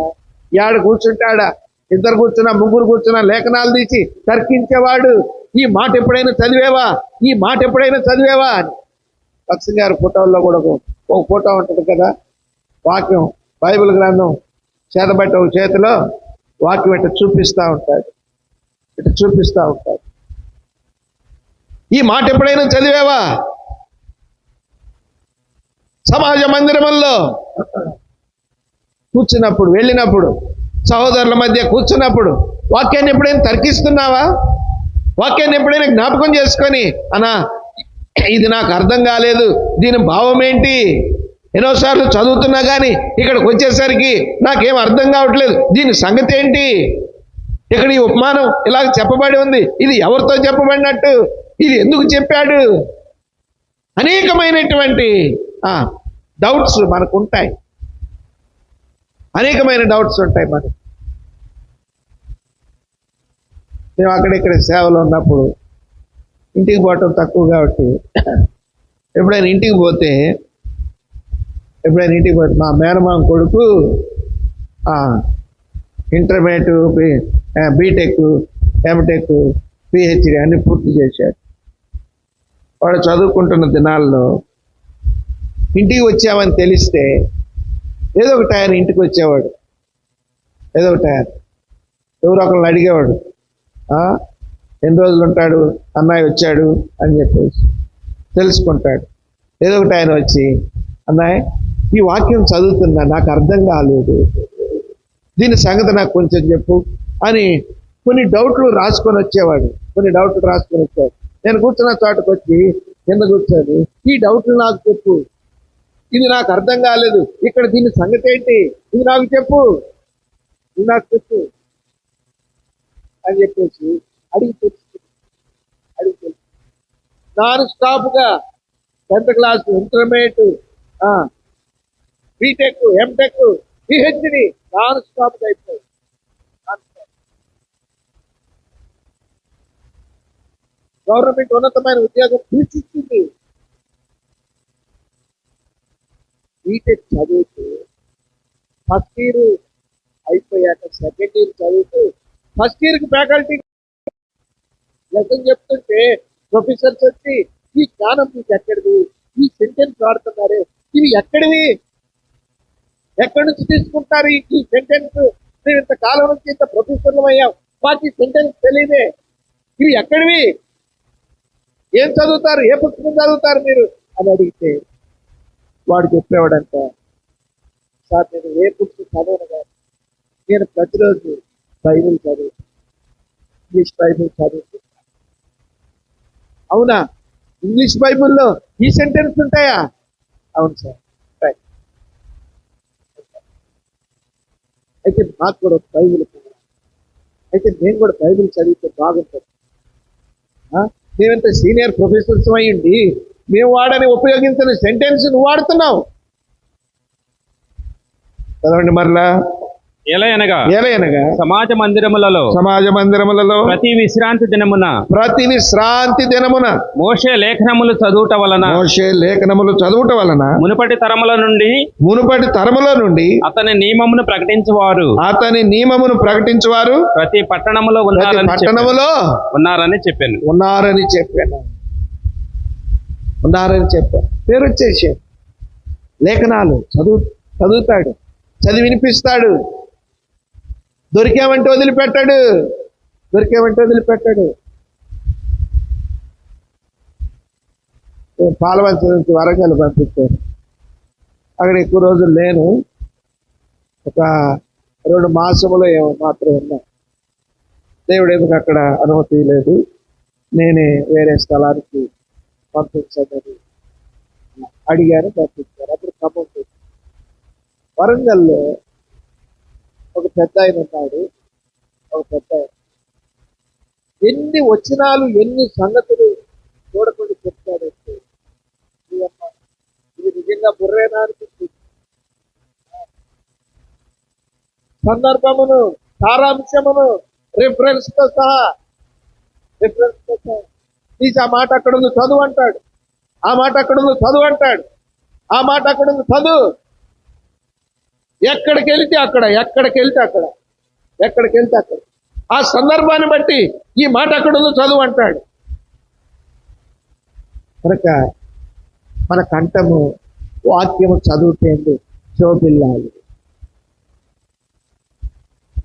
యాడు కూర్చుంటాడా, ఇద్దరు కూర్చున్నా, ముగ్గురు కూర్చున్నా, లేఖనాలు తీసి తర్కించేవాడు. ఈ మాట ఎప్పుడైనా చదివేవా అని. లక్ష్మి గారి ఫోటోల్లో కూడా ఒక ఫోటో ఉంటుంది కదా, వాక్యం బైబిల్ గ్రంథం చేతబట్టి ఒక చేతిలో వాక్యం ఇట్లా చూపిస్తూ ఉంటాడు. ఈ మాట ఎప్పుడైనా చదివేవా? సమాజ మందిరముల్లో కూర్చున్నప్పుడు, వెళ్ళినప్పుడు, సహోదరుల మధ్య కూర్చున్నప్పుడు వాక్యాన్ని ఎప్పుడైనా తర్కిస్తున్నావా? వాక్యాన్ని ఎప్పుడైనా జ్ఞాపకం చేసుకొని, అన్నా ఇది నాకు అర్థం కాలేదు, దీని భావం ఏంటి? ఎన్నోసార్లు చదువుతున్నా కానీ ఇక్కడికి వచ్చేసరికి నాకేం అర్థం కావట్లేదు, దీని సంగతి ఏంటి? ఇక్కడ ఈ ఉపమానం ఇలాగ చెప్పబడి ఉంది, ఇది ఎవరితో చెప్పబడినట్టు, ఇది ఎందుకు చెప్పాడు? అనేకమైనటువంటి డౌట్స్ మనకు ఉంటాయి. అనేకమైన డౌట్స్ ఉంటాయి మనకు. మేము అక్కడిక్కడ సేవలో ఉన్నప్పుడు ఇంటికి పోవటం తక్కువ కాబట్టి ఎప్పుడైనా ఇంటికి పోతే మా మేనమామ కొడుకు ఇంటర్మీడియట్, బీటెక్, ఎంటెక్, పిహెచ్డి అన్ని పూర్తి చేశాడు. వాడు చదువుకుంటున్న దినాల్లో ఇంటికి వచ్చామని తెలిస్తే ఏదో ఒక టైం ఇంటికి వచ్చేవాడు. ఏదో ఒక టైం ఎవరో ఒకరిని అడిగేవాడు, ఎన్ని రోజులు ఉంటాడు, అన్నయ్య వచ్చాడు అని చెప్పేసి తెలుసుకుంటాడు. ఏదో ఒక టైం వచ్చి, అన్నయ్య ఈ వాక్యం చదువుతున్నా, నాకు అర్థం కాలేదు, దీని సంగతి నాకు కొంచెం చెప్పు అని కొన్ని డౌట్లు రాసుకొని వచ్చేవాడు. నేను కూర్చున్న చోటకు వచ్చి కింద కూర్చొని, ఈ డౌట్లు నాకు చెప్పు, ఇది నాకు అర్థం కాలేదు, ఇక్కడ దీని సంగతి ఏంటి, ఇది నాకు చెప్పు అని చెప్పేసి అడిగి తెలుసు. నాన్ స్టాప్గా 10th class, intermediate, BTech, MTech, PhD non స్టాప్గా అయిపోయింది. గవర్నమెంట్ ఉన్నతమైన ఉద్యోగం సూచిస్తుంది. బీటెక్ చదువుతూ ఫస్ట్ ఇయర్ అయిపోయాక సెకండ్ ఇయర్ చదువుతూ ఫస్ట్ ఇయర్ కి ఫ్యాకల్టీ లెసన్ చెప్తుంటే ప్రొఫెసర్స్ వచ్చి ఈ జ్ఞానం మీకు ఎక్కడిది, ఈ సెంటెన్స్ వాడుతున్నారే ఇవి ఎక్కడివి, ఎక్కడి నుంచి తీసుకుంటారు ఈ సెంటెన్స్, మేము ఇంత కాలం నుంచి ఇంత ప్రొఫెసర్లు అయ్యాం, మాకు ఈ సెంటెన్స్ తెలియదే, ఇవి ఎక్కడివి, ఏం చదువుతారు, ఏ పుస్తకం చదువుతారు మీరు అని అడిగితే వాడు చెప్పేవాడంట, సార్ నేను ఏ పుస్తకం చదవను కాదు, నేను ప్రతిరోజు బైబిల్ చదువు, ఇంగ్లీష్ బైబిల్ చదువుతూ. అవునా, ఇంగ్లీష్ బైబిల్లో ఈ సెంటెన్స్ ఉంటాయా? అవును సార్. అయితే మాకు కూడా బైబిల్ అయితే నేను కూడా బైబిల్ చదివితే బాగుంటుంది. మేమంత సీనియర్ ప్రొఫెసర్స్ అయ్యండి మేము వాడని ఉపయోగించిన సెంటెన్స్ నువ్వు వాడుతున్నావు. చదవండి మరలా. ఎలయనగా సమాజ మందిరములలో ప్రతి విశ్రాంతి దినమున మోషే లేఖనములు చదువుట వలన మునుపటి తరముల నుండి అతని నియమమును ప్రకటించువారు ప్రతి పట్టణములో ఉన్నారని చెప్పాను. పేరు వచ్చేసి లేఖనాలు చదువుతాడు, చదివి వినిపిస్తాడు. దొరికామంటే వదిలిపెట్టాడు. పాలవంచ నుంచి వరంగల్ పంపించారు. అక్కడ ఎక్కువ రోజులు లేను, ఒక 2 మాసములో ఏమో మాత్రం ఉన్నా. దేవుడు ఎందుకు అక్కడ అనుమతి లేదు, నేనే వేరే స్థలానికి పంపించండి అడిగాను, పంపించారు. అప్పుడు ఖమ్మం వరంగల్లో ఒక పెద్ద ఆయన ఉన్నాడు. ఎన్ని వచనాలు ఎన్ని సంగతులు చూడకుండా చెప్తాడంటే ఇది నిజంగా బుర్రేనా అనిపిస్తుంది. సందర్భమును, సారాంశమును రిఫరెన్స్ తో సహా తీసి ఆ మాట అక్కడ ఉంది చదువు అంటాడు, ఆ మాట అక్కడ ఉంది చదువు అంటాడు, ఆ మాట అక్కడ ఉంది చదువు. ఎక్కడికి వెళ్తే అక్కడ ఆ సందర్భాన్ని బట్టి ఈ మాట అక్కడ ఉందో చదువు అంటాడు. కనుక మన కంఠము వాక్యము చదువుతేందు శోభిల్లాలి.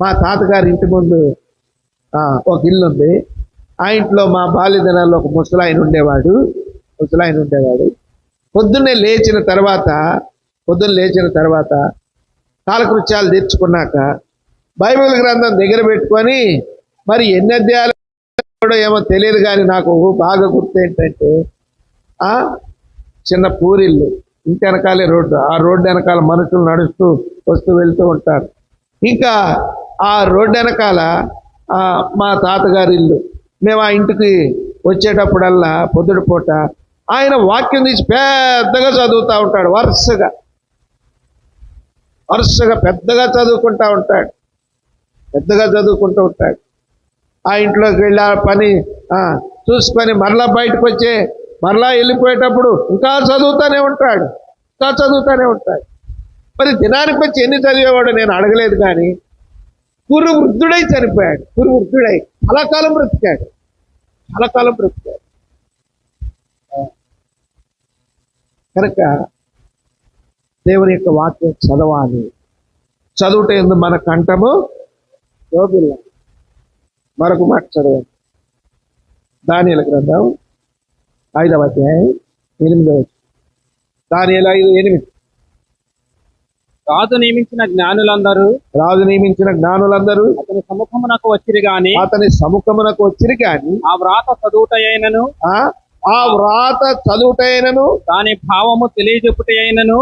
మా తాతగారి ఇంటి ముందు ఒక ఇల్లు ఉంది. ఆ ఇంట్లో మా బాల్య దినాల్లో ఒక ముసలాయన ఉండేవాడు. పొద్దున్నే లేచిన తర్వాత కాలకృత్యాలు తీర్చుకున్నాక బైబిల్ గ్రంథం దగ్గర పెట్టుకొని, మరి ఎన్ని అధ్యాయాలు ఏమో తెలియదు కానీ నాకు బాగా గుర్తు ఏంటంటే చిన్న పూరిల్లు, ఇంటి వెనకాలే రోడ్డు, ఆ రోడ్డు వెనకాల మనుషులు నడుస్తూ వస్తూ వెళ్తూ ఉంటారు. ఇంకా ఆ రోడ్డు వెనకాల మా తాతగారి ఇల్లు. మేము ఆ ఇంటికి వచ్చేటప్పుడల్లా పొద్దుటి పూట ఆయన వాక్యం తీసి పెద్దగా చదువుతూ ఉంటాడు. వరుసగా పెద్దగా చదువుకుంటూ ఉంటాడు. ఆ ఇంట్లోకి వెళ్ళి ఆ పని చూసుకొని మరలా బయటకు మరలా వెళ్ళిపోయేటప్పుడు ఇంకా చదువుతూనే ఉంటాడు. మరి దినానికి వచ్చి ఎన్ని చదివేవాడు నేను అడగలేదు, కానీ వృద్ధుడై చనిపోయాడు. వృద్ధుడై చాలా కాలం బ్రతికాడు. కనుక దేవుని యొక్క వాక్యం చదవాలి. చదువుట ఎందు మన కంఠము శోభిల్ల. మరొక మాట చదవండి. దానియేలు గ్రంథం 5వ అధ్యాయం 8వ వచనం. దానియేలు 5:8. రాజు నియమించిన జ్ఞానులందరూ అతని సముఖమునకు వచ్చిరి గాని ఆ వ్రాత చదువుటైనను దాని భావము తెలియజెప్పుటైనను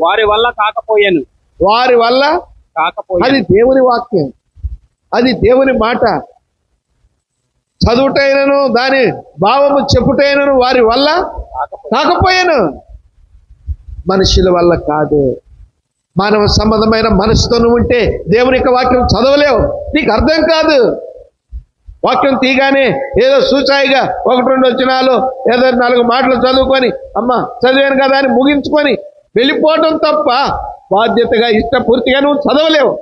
వారి వల్ల కాకపోయాను. అది దేవుని వాక్యం, అది దేవుని మాట. చదువుటైనను దాని భావము చెప్పుటైనను వారి వల్ల కాకపోయాను. మనుషుల వల్ల కాదు. మానవ సంబంధమైన మనసుతో నువ్వు ఉంటే దేవుని యొక్క వాక్యం చదవలేవు, నీకు అర్థం కాదు. వాక్యం తీగానే ఏదో సూచాయిగా 1-2 వచనాలు ఏదో 4 మాటలు చదువుకొని అమ్మ చదివాను కదా అని ముగించుకొని వెళ్ళిపోవటం తప్ప బాధ్యతగా ఇష్టపూర్తిగా నువ్వు చదవలేవు.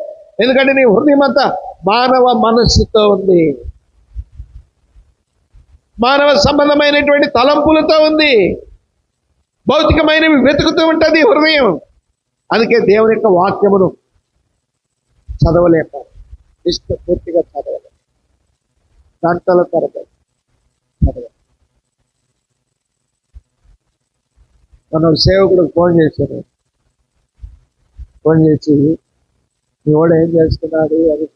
ఎందుకంటే నీ హృదయం అంతా మానవ మనస్సుతో ఉంది, మానవ సంబంధమైనటువంటి తలంపులతో ఉంది, భౌతికమైనవి వెతుకుతూ ఉంటుంది హృదయం. అందుకే దేవుని యొక్క వాక్యమును చదవలేక, ఇష్టపూర్తిగా చదవలేక, గంటల తరబడి చదవాలి. మనం సేవకుడికి ఫోన్ చేశారు, ఫోన్ చేసి మీ వాడు ఏం చేస్తున్నాడు అది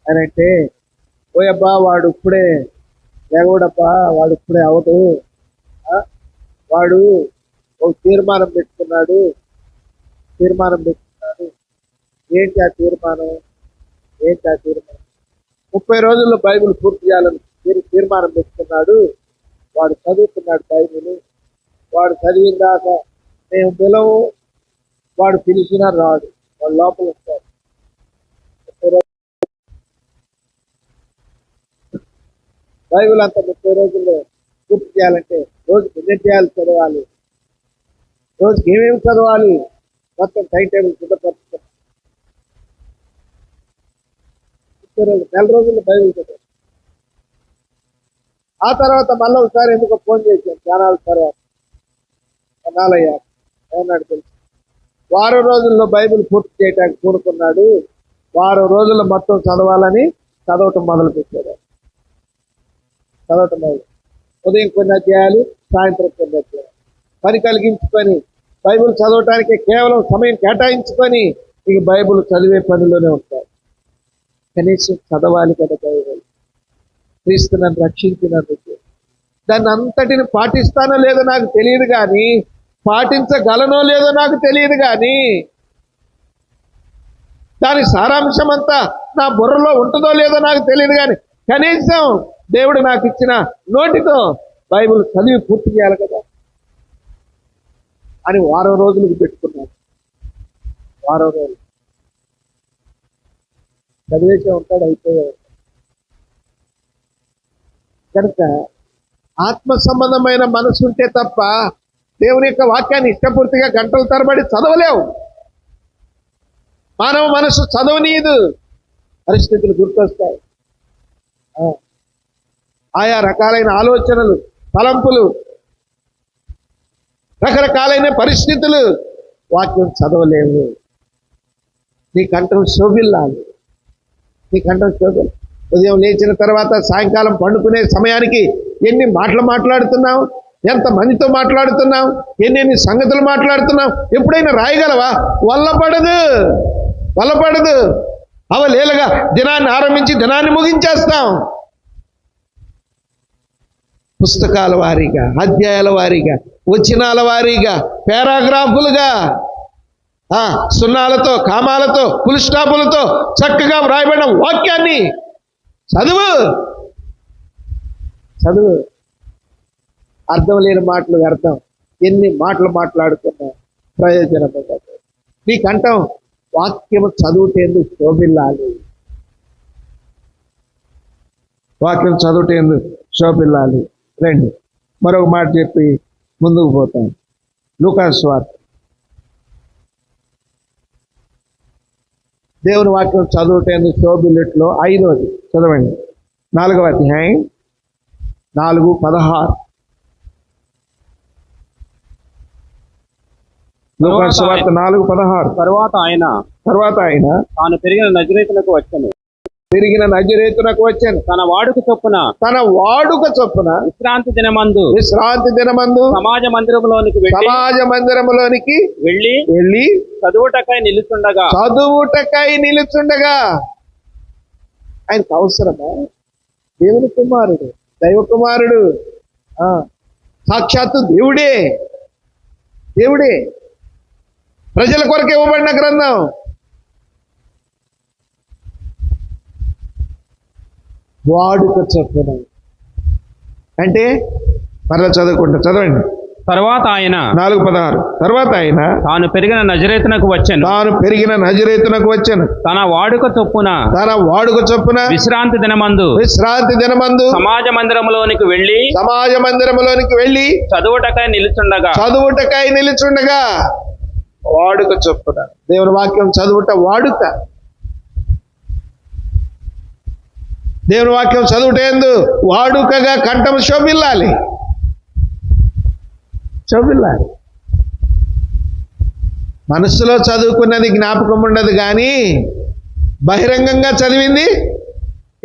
అని అంటే, ఓయబ్బా వాడు ఇప్పుడే ఎగవడబ్బా, వాడు ఇప్పుడే అవదు, వాడు ఒక తీర్మానం పెట్టుకున్నాడు. ఏంటి ఆ తీర్మానం? 30 రోజుల్లో బైబిల్ పూర్తి చేయాలని తీర్మానం పెట్టుకున్నాడు. వాడు చదువుతున్నాడు బైబిల్. వాడు చదివిన దాకా మేము పిలవు, వాడు పిలిచినా రాడు, వాడు లోపల ఉంటాడు. బైబిల్ అంతా 30 రోజుల్లో పూర్తి చేయాలంటే రోజుకి ఎన్ని అధ్యాయాలు చదవాలి, రోజుకి ఏమేమి చదవాలి, మొత్తం టైం టేబుల్ సిద్ధపరుచుకున్నాం. 30 రోజులు, నెల రోజుల్లో బైబిల్ చదవాలి. ఆ తర్వాత మళ్ళీ ఒకసారి ఎందుకో ఫోన్ చేశాను, ఛానల్ తర్వాత నాలయ్యారు ఏమన్నాడు తెలుసు, వారం రోజుల్లో బైబిల్ పూర్తి చేయడానికి కూడుకున్నాడు. వారం రోజుల్లో మొత్తం చదవాలని చదవటం మొదలుపెట్టాడు. ఉదయం కొన్ని అధ్యాయాలు, సాయంత్రం కొన్ని అధ్యాయాలు పని కలిగించుకొని బైబిల్ చదవటానికి కేవలం సమయం కేటాయించుకొని ఇక బైబిల్ చదివే పనిలోనే ఉంటారు. కనీసం చదవాలి కదా బైబిల్. క్రీస్తు నన్ను రక్షించినందుకు దాన్ని అంతటిని పాటిస్తానో లేదో నాకు తెలియదు, కానీ పాటించగలనో లేదో నాకు తెలియదు, కానీ దాని సారాంశం అంతా నా బుర్రలో ఉంటుందో లేదో నాకు తెలియదు, కానీ కనీసం దేవుడు నాకు ఇచ్చిన నోటితో బైబిల్ చదివి పూర్తి చేయాలి కదా అని వారం రోజులకు పెట్టుకున్నాను. వారం రోజులు చదివేసే ఉంటాడు, అయిపోయాడు. కనుక ఆత్మ సంబంధమైన మనసు ఉంటే తప్ప దేవుని యొక్క వాక్యాన్ని ఇష్టపూర్తిగా గంటల తరబడి చదవలేవు. మానవ మనసు చదవనీయదు, పరిస్థితులు గుర్తొస్తాయి. ఆయా రకాలైన ఆలోచనలు, తలంపులు, రకరకాలైన పరిస్థితులు వాక్యం చదవలేవు. నీ కంఠం శోభిల్లాలి, ఉదయం లేచిన తర్వాత సాయంకాలం పండుకునే సమయానికి ఎన్ని మాటలు మాట్లాడుతున్నావు, ఎంత మందితో మాట్లాడుతున్నావు, ఎన్ని సంగతులు మాట్లాడుతున్నావు, ఎప్పుడైనా రాయగలవా? వల్లపడదు. అవలేలగా దినాన్ని ఆరంభించి దినాన్ని ముగించేస్తాం. పుస్తకాల వారీగా, అధ్యాయాల వారీగా, వచనాల వారీగా, పారాగ్రాఫులుగా, సున్నాలతో, కామాలతో, ఫుల్ స్టాపులతో చక్కగా వ్రాయబడిన వాక్యాన్ని చదువు. అర్థం లేని మాటలు వ్యర్థం. ఎన్ని మాటలు మాట్లాడుకున్నా ప్రయోజనం ఉండదు. నీ కంఠం వాక్యము చదువుటేందుకు శోభిల్లాలి. రండి మరొక మాట చెప్పి ముందుకు పోతాం. లూకాసు సువార్త. దేవుని వాక్యం చదువుటేందుకు శోభిల్లట్లో 5వది చదవండి. 4వ అధ్యాయం 4:16. లూకాసు సువార్త 4:16. తరువాత ఆయన తాను పెరిగిన నజరేతునకు వచ్చాను. తన వాడుక చొప్పున విశ్రాంతి దినమందు సమాజ మందిరములోనికి వెళ్ళి చదువుటకై నిలుచుండగా ఆయనకు అవసరమా? దేవుని కుమారుడు, దైవ కుమారుడు, సాక్షాత్తు దేవుడే. ప్రజల కొరకు ఇవ్వబడిన గ్రంథం. వాడుక చొప్పున అంటే మరలా చదవండి. తర్వాత ఆయన 4:16. తర్వాత ఆయన తాను పెరిగిన నజరేతునకు వచ్చాను. తన వాడుక చొప్పున విశ్రాంతి దినమందు సమాజ మందిరములోనికి వెళ్ళి చదువుటకై నిలుచుండగా వాడుక చొప్పున. దేవుని వాక్యం చదువుట వాడుక. దేవుని వాక్యం చదువుటేందు వాడుకగా కంఠం శోభిల్లాలి. మనస్సులో చదువుకున్నది జ్ఞాపకం ఉండదు, కానీ బహిరంగంగా చదివింది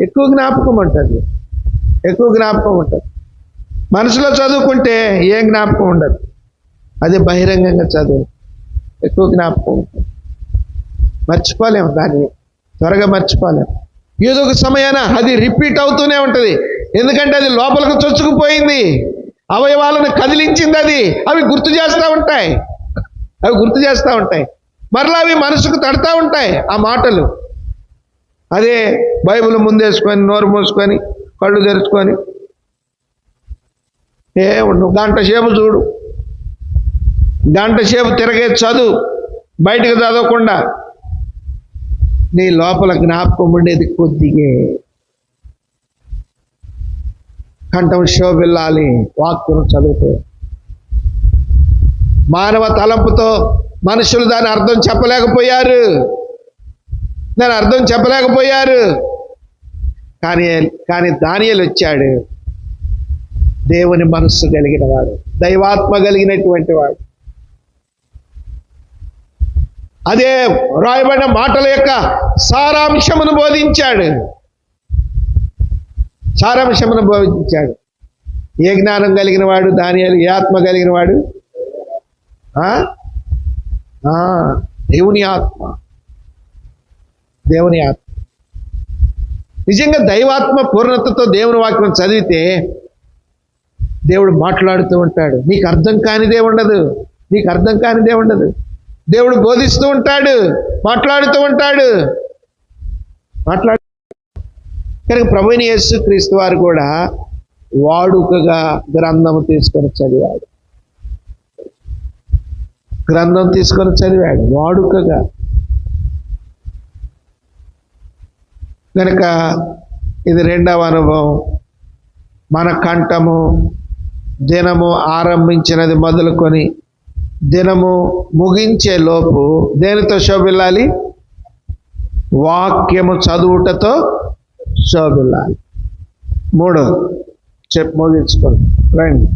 ఎక్కువ జ్ఞాపకం ఉంటుంది. మనసులో చదువుకుంటే ఏం జ్ఞాపకం ఉండదు. అదే బహిరంగంగా చదువు ఎక్కువ జ్ఞాపకం ఉంటుంది. మర్చిపోలేము, దాన్ని త్వరగా మర్చిపోలేము. ఏదో ఒక సమయాన అది రిపీట్ అవుతూనే ఉంటుంది. ఎందుకంటే అది లోపలికి చొచ్చుకుపోయింది, అవయవాలను కదిలించింది. అవి గుర్తు చేస్తూ ఉంటాయి. మరలా అవి మనసుకు తడతా ఉంటాయి ఆ మాటలు. అదే బైబిల్ ముందేసుకొని, నోరు మూసుకొని, కళ్ళు తెరుచుకొని ఉండు, గంట సేపు చూడు, గంట సేపు తిరగే చదువు, బయటకు చదవకుండా. నీ లోపల జ్ఞాపకం ఉండేది కొద్దిగే. కంఠం శోభిల్లాలి వాక్యం చదువుతూ. మానవ తలంపుతో మనుషులు దాని అర్థం చెప్పలేకపోయారు. కానీ దానియేలు వచ్చాడు. దేవుని మనస్సు కలిగిన వాడు, దైవాత్మ కలిగినటువంటి వాడు. అదే రాయబడిన మాటల యొక్క సారాంశమును బోధించాడు. ఏ జ్ఞానం కలిగిన వాడు దానియేలు? ఏ ఆత్మ కలిగిన వాడు? దేవుని ఆత్మ. నిజంగా దైవాత్మ పూర్ణతతో దేవుని వాక్యం చదివితే దేవుడు మాట్లాడుతూ ఉంటాడు. నీకు అర్థం కానిదే ఉండదు. దేవుడు బోధిస్తూ ఉంటాడు, మాట్లాడుతూ ఉంటాడు. కనుక ప్రభువైన యేసుక్రీస్తు వారు కూడా వాడుకగా గ్రంథం తీసుకొని చదివాడు. వాడుకగా. కనుక ఇది రెండవ అనుభవం. మన కంఠము దినము ఆరంభించినది మొదలుకొని దినము ముగించే లోపు దేనితో శోభిల్లాలి? వాక్యము చదువుటతో శోభిల్లాలి. 3 చెప్పు, ముగించుకోండి రండి.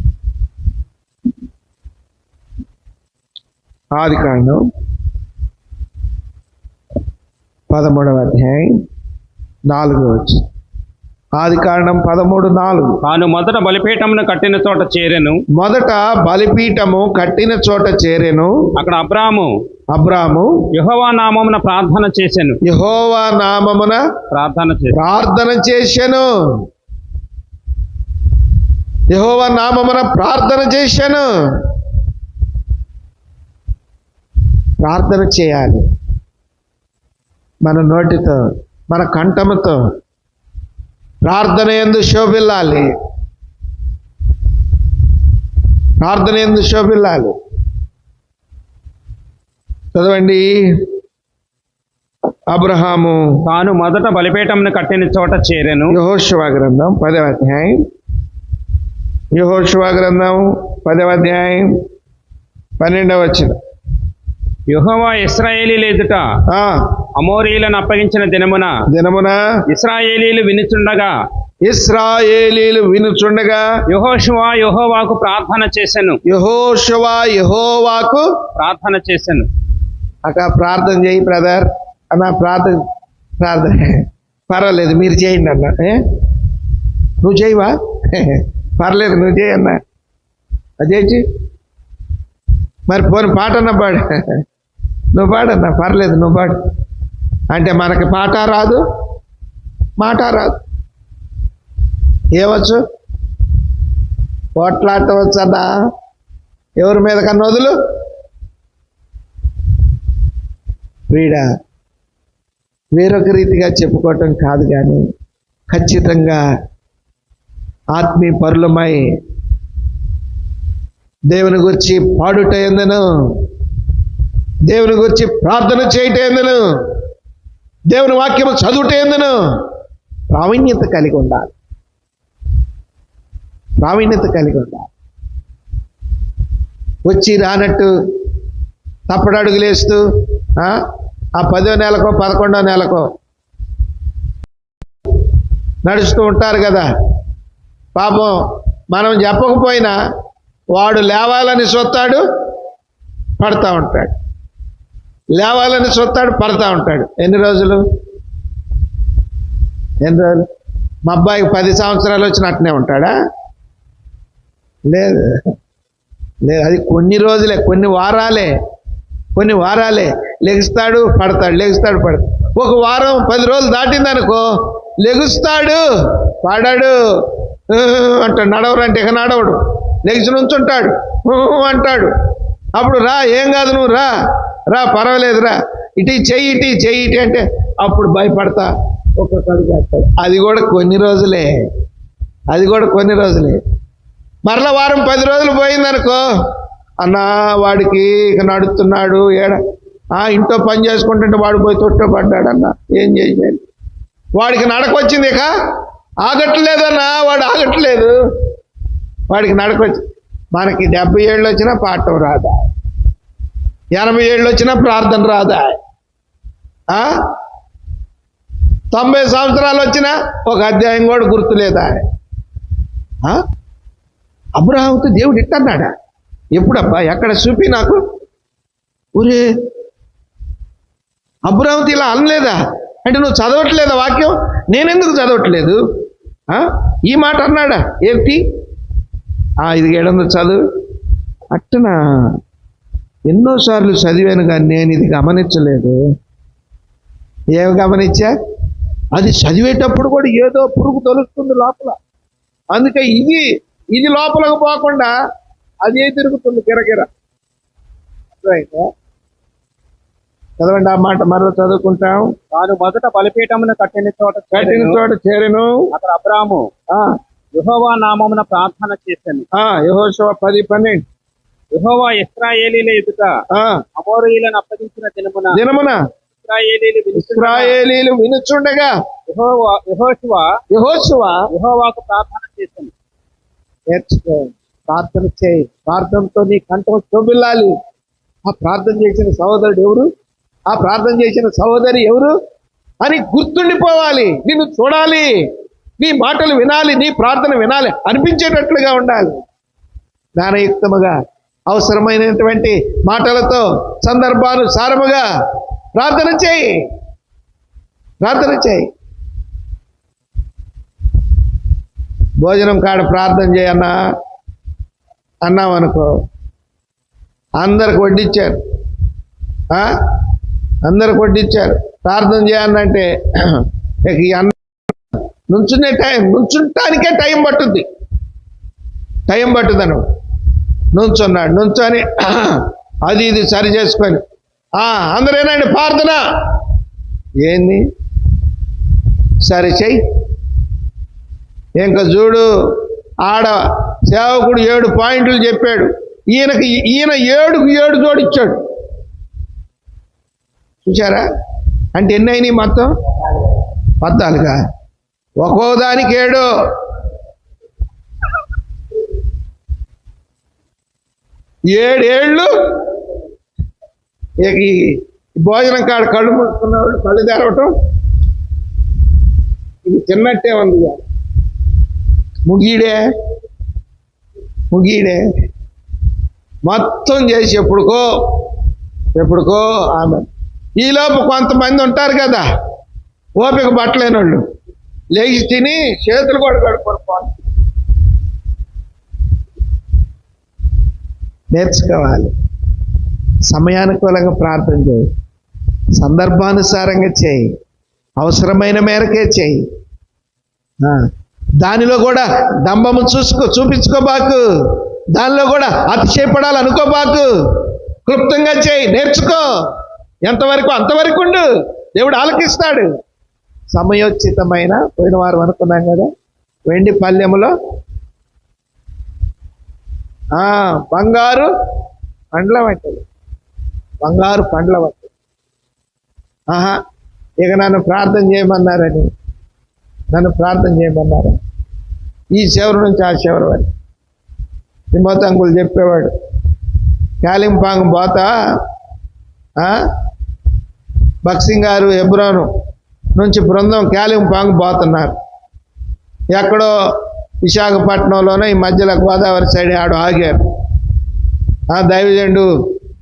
ఆదికాండం 13వ అధ్యాయం 4వ వచనం. ఆదికాండం 13:4. తాను మొదట బలిపీఠమును కట్టిన చోట చేరెను. అక్కడ అబ్రాము యెహోవా నామమున ప్రార్థన చేసెను. ప్రార్థన చేయాలి. మన నోటితో, మన కంఠముతో ప్రార్థన యందు శోభిల్లాలి. చదవండి. అబ్రహాము తాను మొదట బలిపీఠమును కట్టిన చోట చేరెను. యెహోషువ గ్రంథం 10వ అధ్యాయం 12వ వచనం. యెహోవా ఇశ్రాయేలీయుల ఎదుట అమోరీయులను అప్పగించిన దినమున ఇశ్రాయేలీయులు వినుచుండగా యెహోషువ యెహోవాకు ప్రార్థన చేసెను. అక్క ప్రార్థన చేయి బ్రదర్ అన్న. ప్రార్థన పర్వాలేదు, మీరు చేయండి అన్న. నువ్వు చేయవా? పర్లేదు, నువ్వు చేయన్నా. అదేంటి మరి పోని పాట అన్న పాడు. నువ్వు పాడన్నా, పర్లేదు, నువ్వు పాడు. అంటే మనకి మాట రాదు. ఏవచ్చు? పోట్లాడవచ్చదా? ఎవరి మీద కన్నా వదులు. వీడా వేరొక రీతిగా చెప్పుకోవటం కాదు, కానీ ఖచ్చితంగా ఆత్మీయ పరులమై దేవుని గురించి పాడుట ఎందును, దేవుని గురించి ప్రార్థన చేయట ఎందును, దేవుని వాక్యము చదువుట ఎందును ప్రావీణ్యత కలిగి ఉండాలి. వచ్చి రానట్టు తప్పడడుగులేస్తూ ఆ 10వ నెలకో 11వ నెలకో నడుస్తూ ఉంటారు కదా. పాపం మనం చెప్పకపోయినా వాడు లేవాలని చూస్తాడు, పడతా ఉంటాడు, లేవాలని చూస్తాడు, పడతా ఉంటాడు. ఎన్ని రోజులు? మా అబ్బాయికి 10 సంవత్సరాలు వచ్చినట్టునే ఉంటాడా? లేదు, అది కొన్ని రోజులే, కొన్ని వారాలే. లెగుస్తాడు, పడతాడు, లెగుస్తాడు, పడతాడు. ఒక వారం 10 రోజులు దాటిందనుకో, లెగుస్తాడు, పడాడు అంటాడు. నడవరంటే ఇక నడవడు, లెగిసి నుంచుంటాడు, అంటాడు. అప్పుడు రా, ఏం కాదు, నువ్వు రా పర్వాలేదు, రా ఇటు చెయ్యి అంటే అప్పుడు భయపడతా ఒక్కొక్కడు చేస్తాడు. అది కూడా కొన్ని రోజులే. మరలా వారం 10 రోజులు పోయిందనుకో, అన్నా వాడికి ఇక నడుస్తున్నాడు, ఇంట్లో పని చేసుకుంటుంటే వాడు పోయి తొట్టో పడ్డాడన్నా, ఏం చేయాలి? వాడికి నడకొచ్చింది, ఇక ఆగట్లేదన్నా, వాడు ఆగట్లేదు, వాడికి నడకొచ్చి. మనకి 70 ఏళ్ళు వచ్చినా పాఠం రాదా? 80 ఏళ్ళు వచ్చినా ప్రార్థన రాదా? 90 సంవత్సరాలు వచ్చినా ఒక అధ్యాయం కూడా గుర్తులేదా? అబ్రహాముతో దేవుడు ఇట్టన్నాడా? ఎప్పుడబ్బా? ఎక్కడ చూపి నాకు. ఊరే అబ్రహాముతో ఇలా అనలేదా? అంటే నువ్వు చదవట్లేదా వాక్యం? నేనెందుకు చదవట్లేదు? ఈ మాట అన్నాడా? ఏంటి? ఇది 700 చదువు. అట్టనా? ఎన్నోసార్లు చదివాను కానీ నేను ఇది గమనించలేదు. ఏమి గమనించా? అది చదివేటప్పుడు కూడా ఏదో పురుగు తొలుస్తుంది లోపల. అందుకే ఇది లోపలకు పోకుండా అదే తిరుగుతుంది గిరగిర. చదవండి ఆ మాట, మరో చదువుకుంటాం. తాను మొదట బలిపీఠమును కట్టిన చోట చేరెను. అక్కడ అబ్రాము యెహోవా నామమున ప్రార్థన చేశాను. యెహోషువ 10:12. యెహోవా ఇశ్రాయేలీల ఎదుట అమోరీయులను అప్పగించిన దినమున ఇశ్రాయేలీలు వినుచుండగా యెహోషువ యెహోవాకు ప్రార్థన చేశాను. నేర్చుకో, ప్రార్థన చేయి. ప్రార్థనతో నీ కంఠం శోభిల్లాలి. ఆ ప్రార్థన చేసిన సహోదరుడు ఎవరు, ఆ ప్రార్థన చేసిన సహోదరి ఎవరు అని గుర్తుండిపోవాలి. నిన్ను చూడాలి, నీ మాటలు వినాలి, నీ ప్రార్థన వినాలి అనిపించేటట్లుగా ఉండాలి. జ్ఞానయుక్తముగా అవసరమైనటువంటి మాటలతో సందర్భానుసారముగా ప్రార్థన చేయి. భోజనం కాడ ప్రార్థన చేయన్నా అన్నామనుకో, అందరికి వడ్డించారు, ప్రార్థన చేయాలంటే ఈ అన్న నుంచుంటానికే టైం పట్టుద్ది అను. నుంచున్నాడు, నుంచొని అది ఇది సరి చేసుకొని అందరేనండి ప్రార్థన ఏంది సరి చెయ్యి. ఇంకా చూడు, ఆడ సేవకుడు 7 పాయింట్లు చెప్పాడు, ఈయన 7 జోడిచ్చాడు. చూసారా? అంటే ఎన్ని అయినాయి మొత్తం? 14గా. ఒక్కో దానికి 7. ఏళ్ళు ఇక ఈ భోజనం కాడ కళ్ళు మూసుకున్నవాళ్ళు కళ్ళు తెరవటం ఇది తిన్నట్టే ఉంది. ముగీడే మొత్తం చేసి ఎప్పుడుకో ఆమె. ఈలోపు కొంతమంది ఉంటారు కదా ఓపిక పట్టలేని వాళ్ళు, లేచి తిని చేతులు కూడా కడుక్కొని నేర్చుకోవాలి. సమయానుకూలంగా ప్రార్థన చేయి, సందర్భానుసారంగా చేయి, అవసరమైన మేరకే చేయి. దానిలో కూడా డంబము చూపించుకోబాకు, దానిలో కూడా అతిశయపడాలనుకోబాకు. క్లుప్తంగా చేయి, నేర్చుకో. ఎంతవరకు అంతవరకు ఉండు, దేవుడు ఆలకిస్తాడు. సమయోచితమైన, పోయిన వారం అనుకున్నాం కదా, వెండి పళ్ళెములో బంగారు పండ్ల వంటలు. ఇక నన్ను ప్రార్థన చేయమన్నారని, ఈ చివరి నుంచి ఆ చివరి వరకు తిమ్మతంగులు చెప్పేవాడు. కాలింపాంగ్ పోతా భక్సింగ్ గారు హెబ్రోను నుంచి బృందం కాలింపాంగ్ పోతున్నారు. ఎక్కడో విశాఖపట్నంలోనే ఈ మధ్యలో గోదావరి సైడ్ ఆడు ఆగారు. దైవజనుడు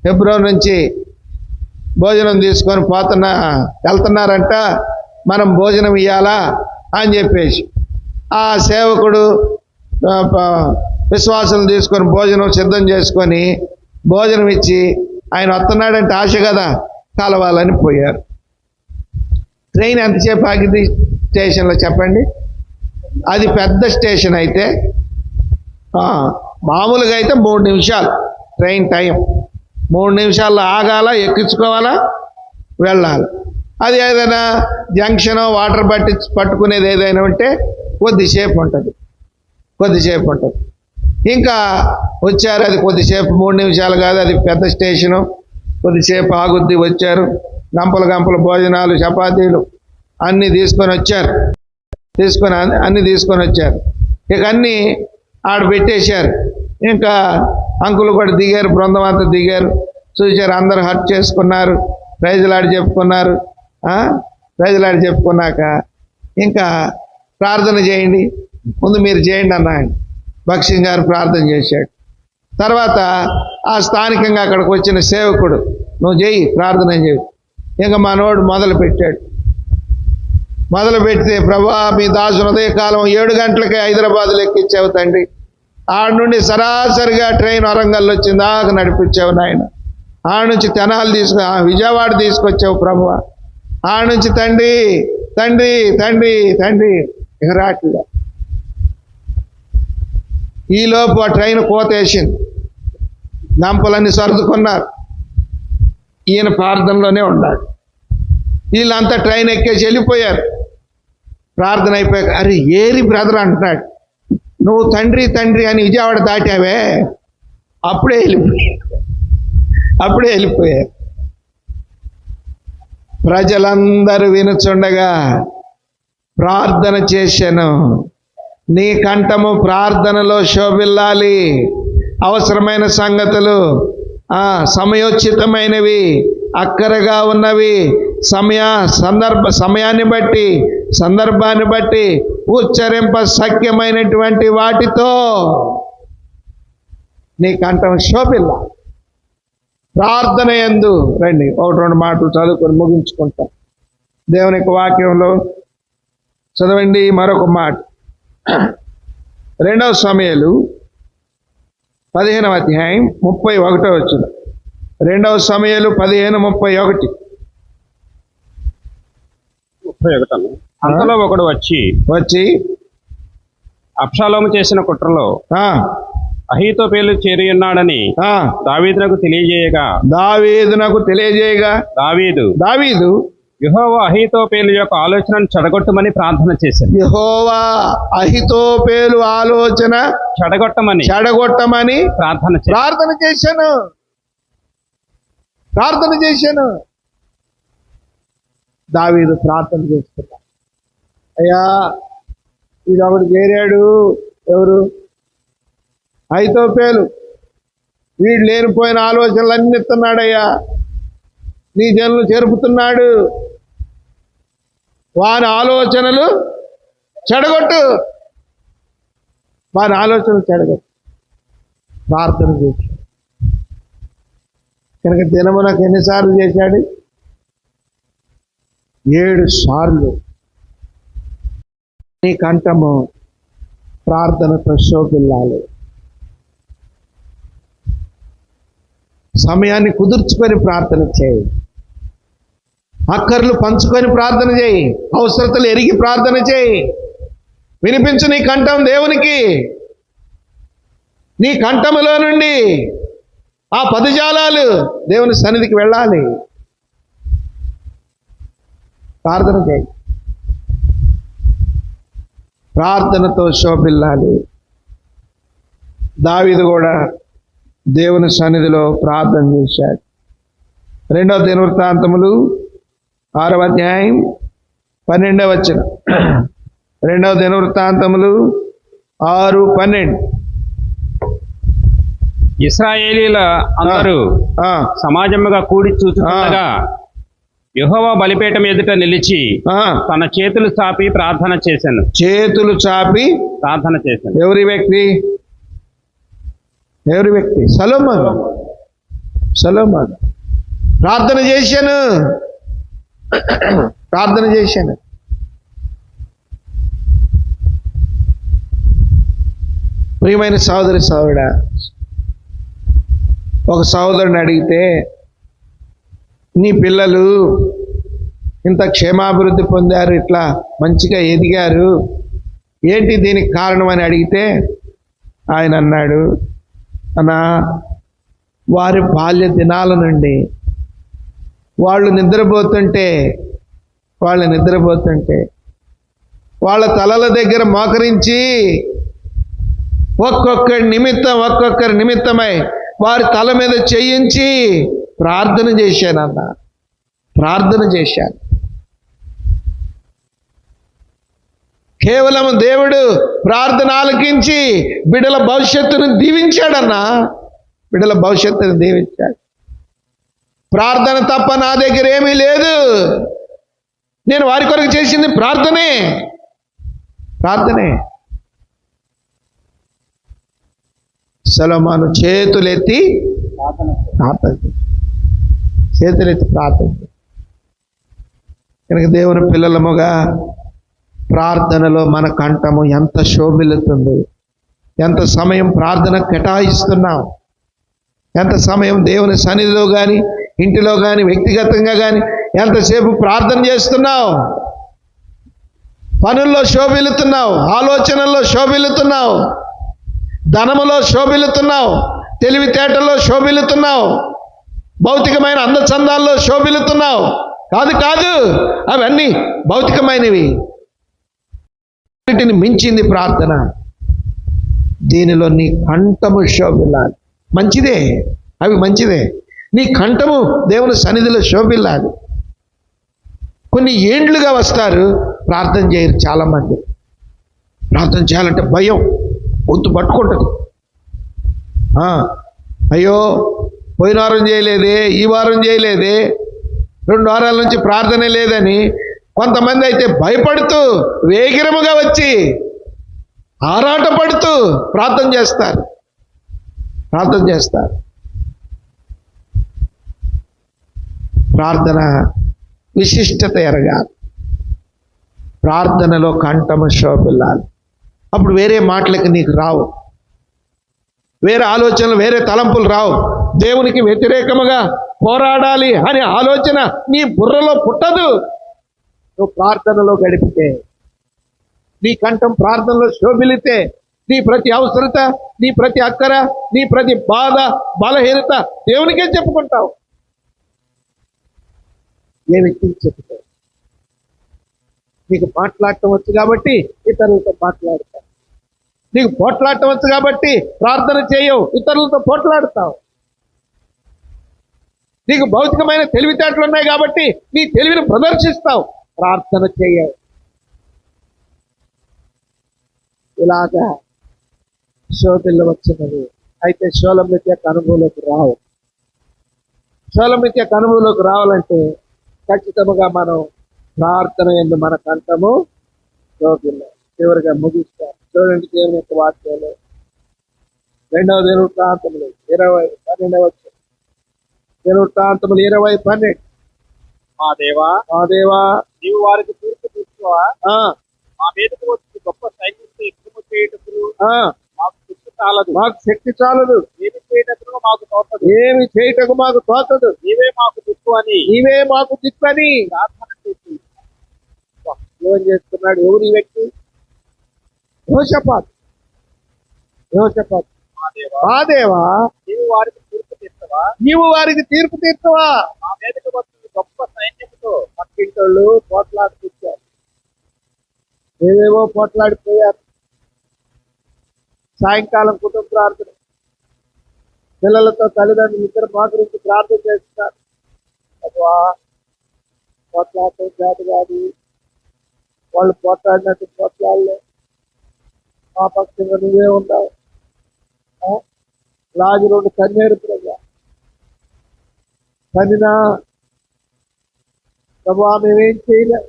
హెబ్రోన్ నుంచి భోజనం తీసుకొని వెళ్తున్నారంట, మనం భోజనం ఇవ్వాలా అని చెప్పేసి ఆ సేవకుడు విశ్వాసం తీసుకొని భోజనం సిద్ధం చేసుకొని భోజనం ఇచ్చి ఆయన వస్తున్నాడంటే ఆశ కదా కలవాలని పోయారు. ట్రైన్ ఎంతసేపు ఆగింది స్టేషన్లో చెప్పండి? అది పెద్ద స్టేషన్ అయితే మామూలుగా అయితే 3 నిమిషాలు ట్రైన్ టైం. 3 నిమిషాల్లో ఆగాల, ఎక్కించుకోవాలా, వెళ్ళాలి. అది ఏదైనా జంక్షన్ వాటర్ పట్టుకునేది ఏదైనా ఉంటే కొద్దిసేపు ఉంటుంది. ఇంకా వచ్చారు, అది కొద్దిసేపు 3 నిమిషాలు కాదు, అది పెద్ద స్టేషను, కొద్దిసేపు ఆగుద్ది. వచ్చారు, గంపలు భోజనాలు, చపాతీలు అన్నీ తీసుకొని వచ్చారు. ఇక అన్నీ ఆడ పెట్టేశారు. ఇంకా అంకులు కూడా దిగారు, బృందం అంతా దిగారు, చూశారు, అందరూ హర్ట్ చేసుకున్నారు, ప్రైజులాడి చెప్పుకున్నారు. ప్రైజులాడి చెప్పుకున్నాక ఇంకా ప్రార్థన చేయండి, ముందు మీరు చేయండి అన్నాడు. భక్సింగ్ గారు ప్రార్థన చేశాడు. తర్వాత ఆ స్థానికంగా అక్కడికి వచ్చిన సేవకుడు, నువ్వు చేయి, ప్రార్థన చేయి. ఇంకా మనోడు మొదలు పెడితే, ప్రభా మీ దాసుని ఉదయకాలం 7 గంటలకే హైదరాబాద్లో ఎక్కించావు తండ్రి, ఆడ నుండి సరాసరిగా ట్రైన్ వరంగల్ వచ్చింది, దాకా నడిపించావు నాయన, ఆడ నుంచి తెనాలి విజయవాడ తీసుకొచ్చావు ప్రభువా, ఆడ నుంచి తండ్రి తండ్రి తండ్రి తండ్రి ఇక రాట్లే. ఈలోపు ఆ ట్రైన్ కోతేసింది, గంపలన్నీ సర్దుకున్నారు. ఈయన ప్రార్థనలోనే ఉన్నాడు. వీళ్ళంతా ట్రైన్ ఎక్కేసి వెళ్ళిపోయారు. ప్రార్థన అయిపోయాక, అరే ఏరి బ్రదర్ అంటున్నాడు, నువ్వు తండ్రి తండ్రి అని విజయవాడ దాటావే, అప్పుడే వెళ్ళిపోయారు. ప్రజలందరూ వినుచుండగా ప్రార్థన చేశాను. నీ కంఠము ప్రార్థనలో శోభిల్లాలి. అవసరమైన సంగతులు, సమయోచితమైనవి, అక్కరగా ఉన్నవి, సందర్భాన్ని బట్టి ఉచ్చరింప సఖ్యమైనటువంటి వాటితో నీ కంఠం శోభిల్లాలి. ప్రార్థన యందు రండి, 1-2 మాటలు చదువుకొని ముగించుకుంటాం. దేవుని యొక్క వాక్యంలో చదవండి మరొక మాట. 2 సమూయేలు 15వ అధ్యాయం 31వ వచనం. 2 సమూయేలు 15:31. అంతలో ఒకడు వచ్చి అబ్షాలోము చేసిన కుట్రలో అహీతోపేలు చేరి ఉన్నాడని దావీదునకు తెలియజేయగా దావీదు యెహోవా అహీతోపేలు యొక్క ఆలోచనను చెడగొట్టమని ప్రార్థన చేశాను. యెహోవా అహీతోపేలు ఆలోచన చెడగొట్టమని ప్రార్థన చేశాను. దావీదు ప్రార్థన చేస్తున్నా, అయ్యా ఇది ఒకటి చేరాడు, ఎవరు? అహీతోపేలు. వీడు లేనిపోయిన ఆలోచనలన్నీ ఇస్తున్నాడయ్యా, నీ జనులు చెరుపుతున్నాడు, వారి ఆలోచనలు చెడగొట్టు. ప్రార్థన చేశాడు. కనుక దినమునకు ఎన్నిసార్లు చేశాడు? 7 సార్లు. నీ కంఠము ప్రార్థనతో శోభిల్లాలి. సమయాన్ని కుదుర్చుకొని ప్రార్థన చేయి, అక్కర్లు పంచుకొని ప్రార్థన చేయి, అవసరతలు ఎరిగి ప్రార్థన చేయి. వినిపించు నీ కంఠం దేవునికి. నీ కంఠములో నుండి ఆ పదజాలాలు దేవుని సన్నిధికి వెళ్ళాలి. ప్రార్థన చేయి, ప్రార్థనతో శోభిల్లాలి. దావీదు కూడా దేవుని సన్నిధిలో ప్రార్థన చేశాడు. 2వ దినవృత్తాంతములు 6వ అధ్యాయం 12వ వచనం. 2వ దినవృత్తాంతములు 6:12. ఇశ్రాయేలీల అందరూ సమాజముగా కూడి చూస్తుండగా యెహోవా బలిపీఠం ఎదుట నిలిచి తన చేతులు చాపి ప్రార్థన చేశాను. చేతులు చాపి ప్రార్థన చేశాను. ఎవరి వ్యక్తి? సొలొమోను. ప్రార్థన చేశాను. ప్రియమైన సహోదరుడా, ఒక సహోదరుని అడిగితే, నీ పిల్లలు ఇంత క్షేమాభివృద్ధి పొందారు, ఇట్లా మంచిగా ఎదిగారు, ఏంటి దీనికి కారణం అని అడిగితే ఆయన అన్నాడు, అన్నా, వారి బాల్య దినాల నుండి వాళ్ళు నిద్రపోతుంటే వాళ్ళ తలల దగ్గర మోకరించి ఒక్కొక్కరి నిమిత్తమై వారి తల మీద చేయించి ప్రార్థన చేశాను. కేవలం దేవుడు ప్రార్థన ఆలకించి బిడ్డల భవిష్యత్తును దీవించాడు. ప్రార్థన తప్ప నా దగ్గర ఏమీ లేదు. నేను వారి కొరకు చేసింది ప్రార్థనే. సొలొమోను చేతులెత్తి ప్రార్థన. కనుక దేవుని పిల్లలముగా ప్రార్థనలో మన కంఠము ఎంత శోభిల్లుతుంది, ఎంత సమయం ప్రార్థన కేటాయిస్తున్నాం, ఎంత సమయం దేవుని సన్నిధిలో కానీ, ఇంటిలో కానీ, వ్యక్తిగతంగా కానీ ఎంతసేపు ప్రార్థన చేస్తున్నావు. పనుల్లో శోభిల్లుతున్నావు, ఆలోచనల్లో శోభిల్లుతున్నావు, ధనములో శోభిల్లుతున్నావు, తెలివితేటల్లో శోభిల్లుతున్నావు, భౌతికమైన అందచందాల్లో శోభిల్లుతున్నావు. కాదు, అవన్నీ భౌతికమైనవి. వీటిని మించింది ప్రార్థన. దీనిలో నీ కంఠము శోభిల్లాలి. మంచిదే. నీ కంఠము దేవుని సన్నిధిలో శోభిల్లాలి. కొన్ని ఏండ్లుగా వస్తారు, ప్రార్థన చేయరు. చాలామంది ప్రార్థన చేయాలంటే భయం, గొంతు పట్టుకుంటుంది. అయ్యో, పోయిన వారం చేయలేదే, ఈ వారం చేయలేదే, 2 వారాల నుంచి ప్రార్థనే లేదని కొంతమంది అయితే భయపడుతూ వేగిరముగా వచ్చి ఆరాటపడుతూ ప్రార్థన చేస్తారు. ప్రార్థన విశిష్టత ఎరగాలి. ప్రార్థనలో కంఠము శోభిల్లాలి. అప్పుడు వేరే మాటలకి నీకు రావు, వేరే ఆలోచనలు, వేరే తలంపులు రావు. దేవునికి వ్యతిరేకముగా పోరాడాలి అనే ఆలోచన నీ బుర్రలో పుట్టదు. నువ్వు ప్రార్థనలో గడిపితే, నీ కంఠం ప్రార్థనలో శోభిల్లితే, నీ ప్రతి అవసరత, నీ ప్రతి అక్కర, నీ ప్రతి బాధ, బలహీనత దేవునికే చెప్పుకుంటావు. ఏ వ్యక్తికి చెప్పుతావు? నీకు మాట్లాడటం వచ్చు కాబట్టి ఇతరులతో మాట్లాడతావు. నీకు పోట్లాడటం వచ్చు కాబట్టి ప్రార్థన చేయవు, ఇతరులతో పోట్లాడతావు. నీకు భౌతికమైన తెలివితేటలు ఉన్నాయి కాబట్టి నీ తెలివిని ప్రదర్శిస్తావు, ప్రార్థన చేయవు. ఇలాగా శోధనలు వచ్చినవి. అయితే షోలమిత్యకు అనుభవంలోకి రావు. షోలమిత్యకు అనుభవంలోకి రావాలంటే ఖచ్చితంగా మనం ప్రార్థన యందు మన కంఠము శోభిల్లాలి. చివరిగా ముగిస్తాం. చూడండి దేవుని యొక్క వాక్యాలు 2వ దినవృత్తాంతములు 20:12. దినవృత్తాంతములు 20:12. మా దేవా నీవు వారికి తీర్పు తీర్చువా? మా మీదకు వచ్చి గొప్ప సైన్యంతో యుద్ధము చేయుటకు మాకు శక్తి చాలదు. ఏమి చేయటకు మాకు తోచదు. నీవే మాకు దిక్కు అని ప్రార్థన చేసి ఏం చేస్తున్నాడు? ఎవరు ఈ వ్యక్తి? యెహోషాపాతు. మా దేవా నీవు వారికి తీర్పు తీర్చవా? మా మీదకు వచ్చి గొప్ప సైన్యంతో పక్కింటోళ్ళు పోట్లాడుకుంటారు. ఏవేవో పోట్లాడిపోయారు. సాయంకాలం కుటుంబ ప్రార్థన, పిల్లలతో తల్లిదండ్రులు ఇద్దరు మా గురించి ప్రార్థన చేస్తున్నారు. అబ్బా, పోట్లాడటం చేత కాదు, వాళ్ళు పోట్లాడినట్టు పోట్లాడలే, మా పక్షంగా నువ్వే ఉన్నావు, లాజరు తన్నేరు ప్రభా, తనినా ప్రభా మేమేం చేయలేం,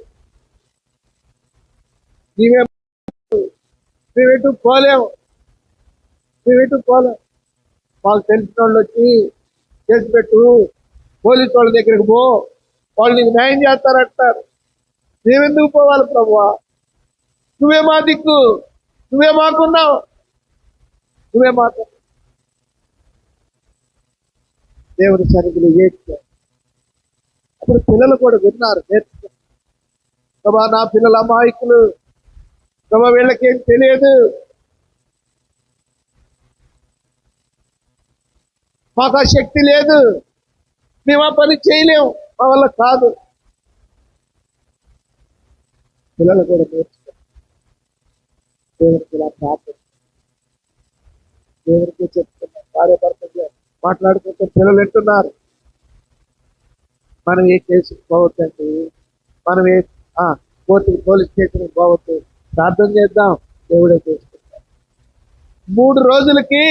మేమెటు పోలేము. మాకు తెలిసిన వాళ్ళు వచ్చి చేసి పెట్టు, పోలీసు వాళ్ళ దగ్గరికి పో, వాళ్ళు నీకు న్యాయం చేస్తారంటారు. మేమెందుకు పోవాలి ప్రభువా? నువ్వే మా దిక్కు, నువ్వే మాకున్నావు, నువ్వే మాకు. దేవుని సన్నిధిలో ఏడ్చారు. అప్పుడు పిల్లలు కూడా విన్నారు, నేర్చుకున్నారు. ప్రభా నా పిల్లల అమాయకులు, ప్రభా వీళ్ళకేం తెలియదు, మాకు ఆ శక్తి లేదు, మేము ఆ పని చేయలేము, మా వల్ల కాదు. పిల్లలు కూడా నేర్చుకున్నారు. దేవునికి ఇలా ప్రార్థన, దేవునికి చెప్తున్నారు. భార్య భర్త మాట్లాడుకుంటే పిల్లలు ఎట్టున్నారు. మనం ఏ కేసుకు పోవద్దండి, మనం ఏ కోర్టుకు పోలీస్ స్టేషన్కి పోవద్దు, ప్రార్థన చేద్దాం, దేవుడే చేసుకుంటాం. 3 రోజులకి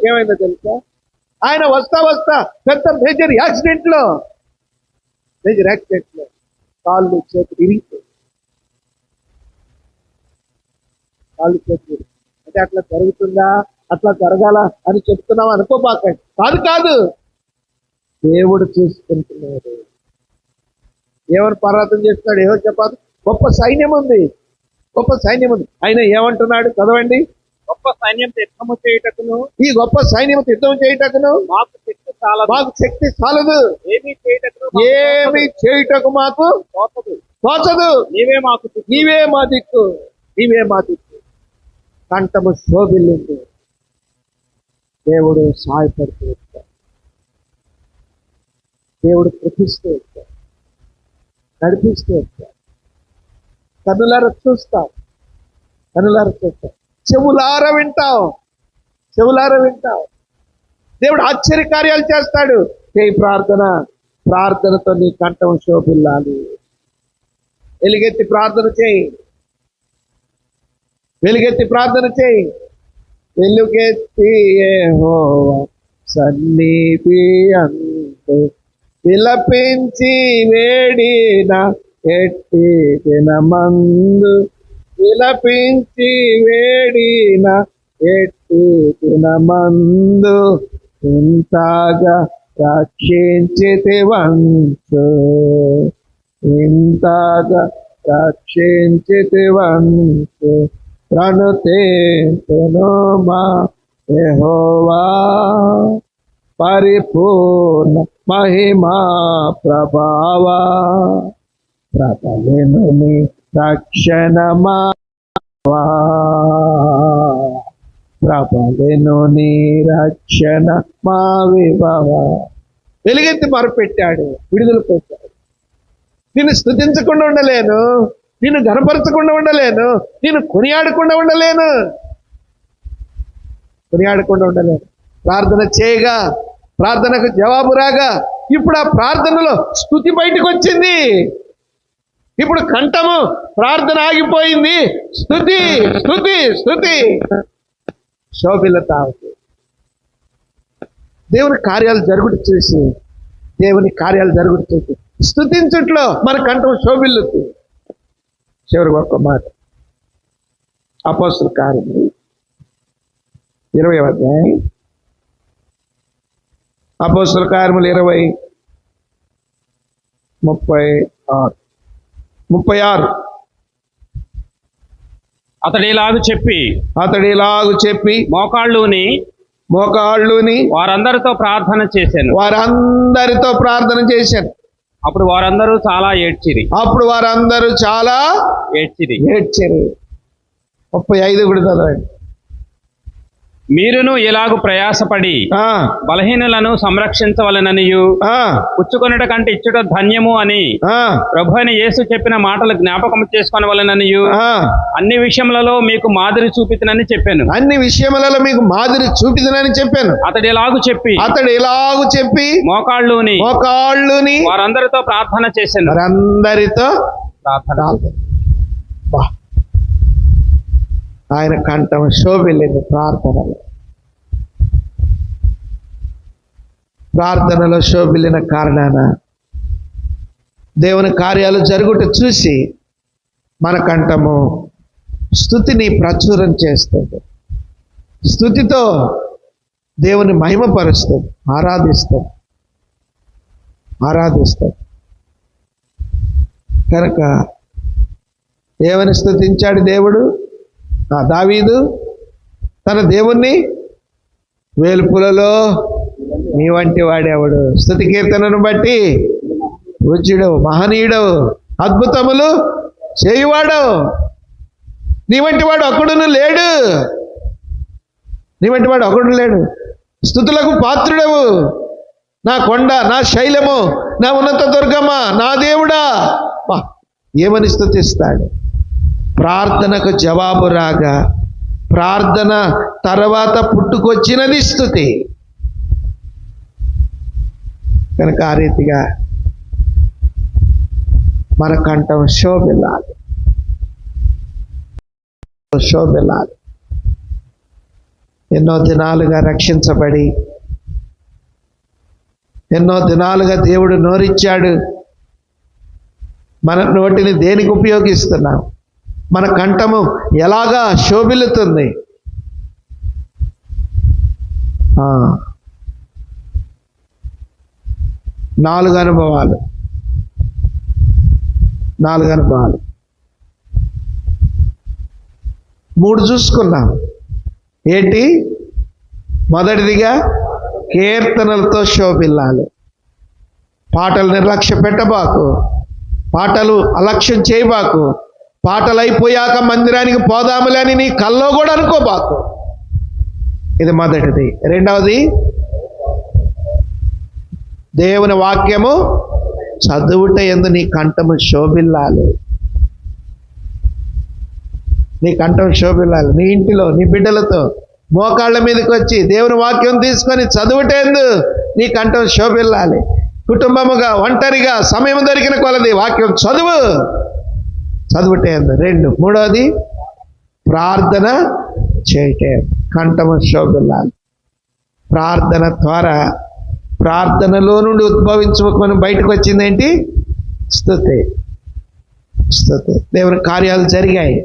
ఏమైందో తెలుసా? ఆయన వస్తా పెద్ద మేజర్ యాక్సిడెంట్ లో కాళ్ళు చేతులు ఇరిగిపోయి, అంటే అట్లా జరుగుతుందా, అట్లా జరగాల అని చెప్తున్నాం అనుకోపాకండి. కాదు, దేవుడు చూసుకుంటున్నాడు. ఏమని ప్రార్థన చేస్తున్నాడు? ఏమో చెప్పాలి. గొప్ప సైన్యం ఉంది. ఆయన ఏమంటున్నాడు? చదవండి. గొప్ప సైన్యం యుద్ధము చేయుటకును, ఈ గొప్ప సైన్యం యుద్ధం చేయుటకును మాకు శక్తి చాలదు, ఏమి చేయుటకు మాకు తోచదు. నీవే మా దిక్కు, కంఠము శోభిల్లింది. దేవుడు సహాయపడుతూ వచ్చాడు, దేవుడు ప్రతిస్తూ వచ్చాడు, నడిపిస్తూ వచ్చాడు. కనులారా చూస్తావు, చెవులారా వింటావు. దేవుడు ఆశ్చర్య కార్యాలు చేస్తాడు. చేయి ప్రార్థనతో నీ కంఠం శోభిల్లాలి. వెలుగెత్తి ప్రార్థన చేయి. వెలుగెత్తి యెహోవా సన్నిధి అందు విలపించి వేడిన ఎట్టి దినమందు, ఇంతగా రక్షించితివంచు ప్రణుతేను మా యెహోవా పరిపూర్ణ మహిమా ప్రభావా. ప్రబలెను నీ రక్షణ మా విభవ. వెలుగెత్తి మొరపెట్టాడు, విడుదల పెట్టాడు. నిన్ను స్తుతించకుండా ఉండలేను, నిన్ను ఘనపరచకుండా ఉండలేను, నిన్ను కొనియాడకుండా ఉండలేను. ప్రార్థన చేయగా ప్రార్థనకు జవాబు రాగా ఇప్పుడు ఆ ప్రార్థనలో స్తుతి బయటకు వచ్చింది. ఇప్పుడు కంఠము ప్రార్థన ఆగిపోయింది. స్తుతి శోభిలత. దేవుని కార్యాలు జరుగుడు చూసి స్తుతించుట్లో మన కంఠం శోభిల్లుతుంది. చివరికి ఒక్క మాట, అపోస్తలుల కార్యములు 20వ అధ్యాయం, అపోస్తలుల కార్యములు 20:36. అతడిలాగు చెప్పి మోకాళ్ళుని వారందరితో ప్రార్థన చేశాను. అప్పుడు వారందరూ చాలా ఏడ్చిరి. 35 కూడా చదవండి. మీరును ఇలాగు ప్రయాసపడి బలహీనులను సంరక్షించవలననియు పుచ్చుకొనుట కంటే ఇచ్చుట ధన్యము అని ప్రభువైన యేసు చెప్పిన మాటలు జ్ఞాపకం చేసుకొనవలననియు అన్ని విషయములలో మీకు మాదిరి చూపితునని చెప్పాను. అతడు ఇలాగు చెప్పి మోకాళ్ళుని వారందరితో ప్రార్థన చేశాను. ఆయన కంఠం శోభిల్లింది ప్రార్థనలో. ప్రార్థనలో శోభిల్లిన కారణాన దేవుని కార్యాలు జరుగుట చూసి మన కంఠము స్తుతిని ప్రచురం చేస్తుంది. స్తుతితో దేవుని మహిమపరుస్తుంది, ఆరాధిస్తాం. కనుక ఏమని స్తుతించాడు దేవుడు? దావీదు తన దేవుణ్ణి వేల్పులలో నీ వంటి వాడేవాడు, స్తుతి కీర్తనను బట్టి పూజ్యుడవు, మహనీయుడవు, అద్భుతములు చేయువాడవు, నీ వంటి వాడు ఒకడును లేడు, స్తుతులకు పాత్రుడవు, నా కొండ, నా శైలము, నా ఉన్నత దుర్గమా, నా దేవుడా. ఏమని స్తుతిస్తాడు? ప్రార్థనకు జవాబు రాగా ప్రార్థన తర్వాత పుట్టుకొచ్చినది స్తుతి. కనుక ఆ రీతిగా మన కంఠం శోభిల్లాలి. ఎన్నో దినాలుగా రక్షించబడి, ఎన్నో దినాలుగా దేవుడు నోరిచ్చాడు. మన నోటిని దేనికి ఉపయోగిస్తున్నాం? మన కంఠము ఎలాగా శోభిల్లుతుంది? 4 అనుభవాలు. 3 చూసుకున్నాం. ఏంటి? మొదటిదిగా కీర్తనలతో శోభిల్లాలి. పాటలు నిర్లక్ష్య పెట్టబాకు, పాటలు అలక్ష్యం చేయబాకు, పాటలు అయిపోయాక మందిరానికి పోదాములే అని నీ కల్లో కూడా అనుకోబాకు. ఇది మొదటిది. రెండవది, దేవుని వాక్యము చదువుట యందు నీ కంఠము శోభిల్లాలి. నీ ఇంటిలో నీ బిడ్డలతో మోకాళ్ళ మీదకి వచ్చి దేవుని వాక్యం తీసుకొని చదువుటేందు నీ కంఠం శోభిల్లాలి. కుటుంబముగా, ఒంటరిగా, సమయం దొరికిన కొలది వాక్యం చదువుటేందు. 2. మూడవది, ప్రార్థన చేయటే కంఠము శోభిల్లాలి. ప్రార్థన ద్వారా, ప్రార్థనలో నుండి ఉద్భవించుకొని బయటకు వచ్చిందేంటి? స్తుతి. దేవుని కార్యాలు జరిగాయి.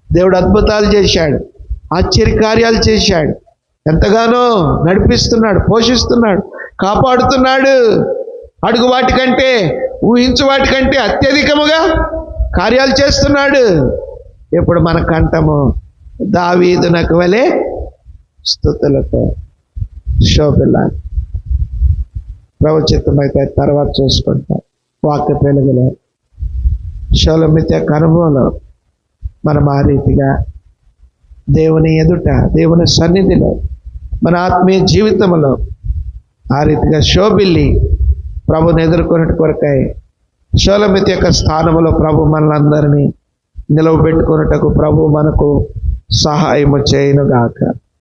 దేవుడు అద్భుతాలు చేశాడు, ఆశ్చర్య కార్యాలు చేశాడు. ఎంతగానో నడిపిస్తున్నాడు, పోషిస్తున్నాడు, కాపాడుతున్నాడు. అడుగు వాటికంటే, ఊహించు వాటికంటే అత్యధికముగా కార్యాలు చేస్తున్నాడు. ఇప్పుడు మన కంఠము దావీదునకు వలె స్తుతులతో శోభిల్లాలి. ప్రవచితమైతే తర్వాత చూసుకుంటాం. వాక్య పెలుగులో, శోలమిత అనుభవంలో మనం ఆ రీతిగా దేవుని ఎదుట, దేవుని సన్నిధిలో, మన ఆత్మీయ జీవితంలో ఆ రీతిగా శోభిల్లి ప్రభుని ఎదుర్కొనేటి కొరకై షోలమితి యొక్క స్థానంలో ప్రభు మనలందరినీ నిలవబెట్టుకున్నటకు ప్రభు మనకు సహాయము చేయనుగాక.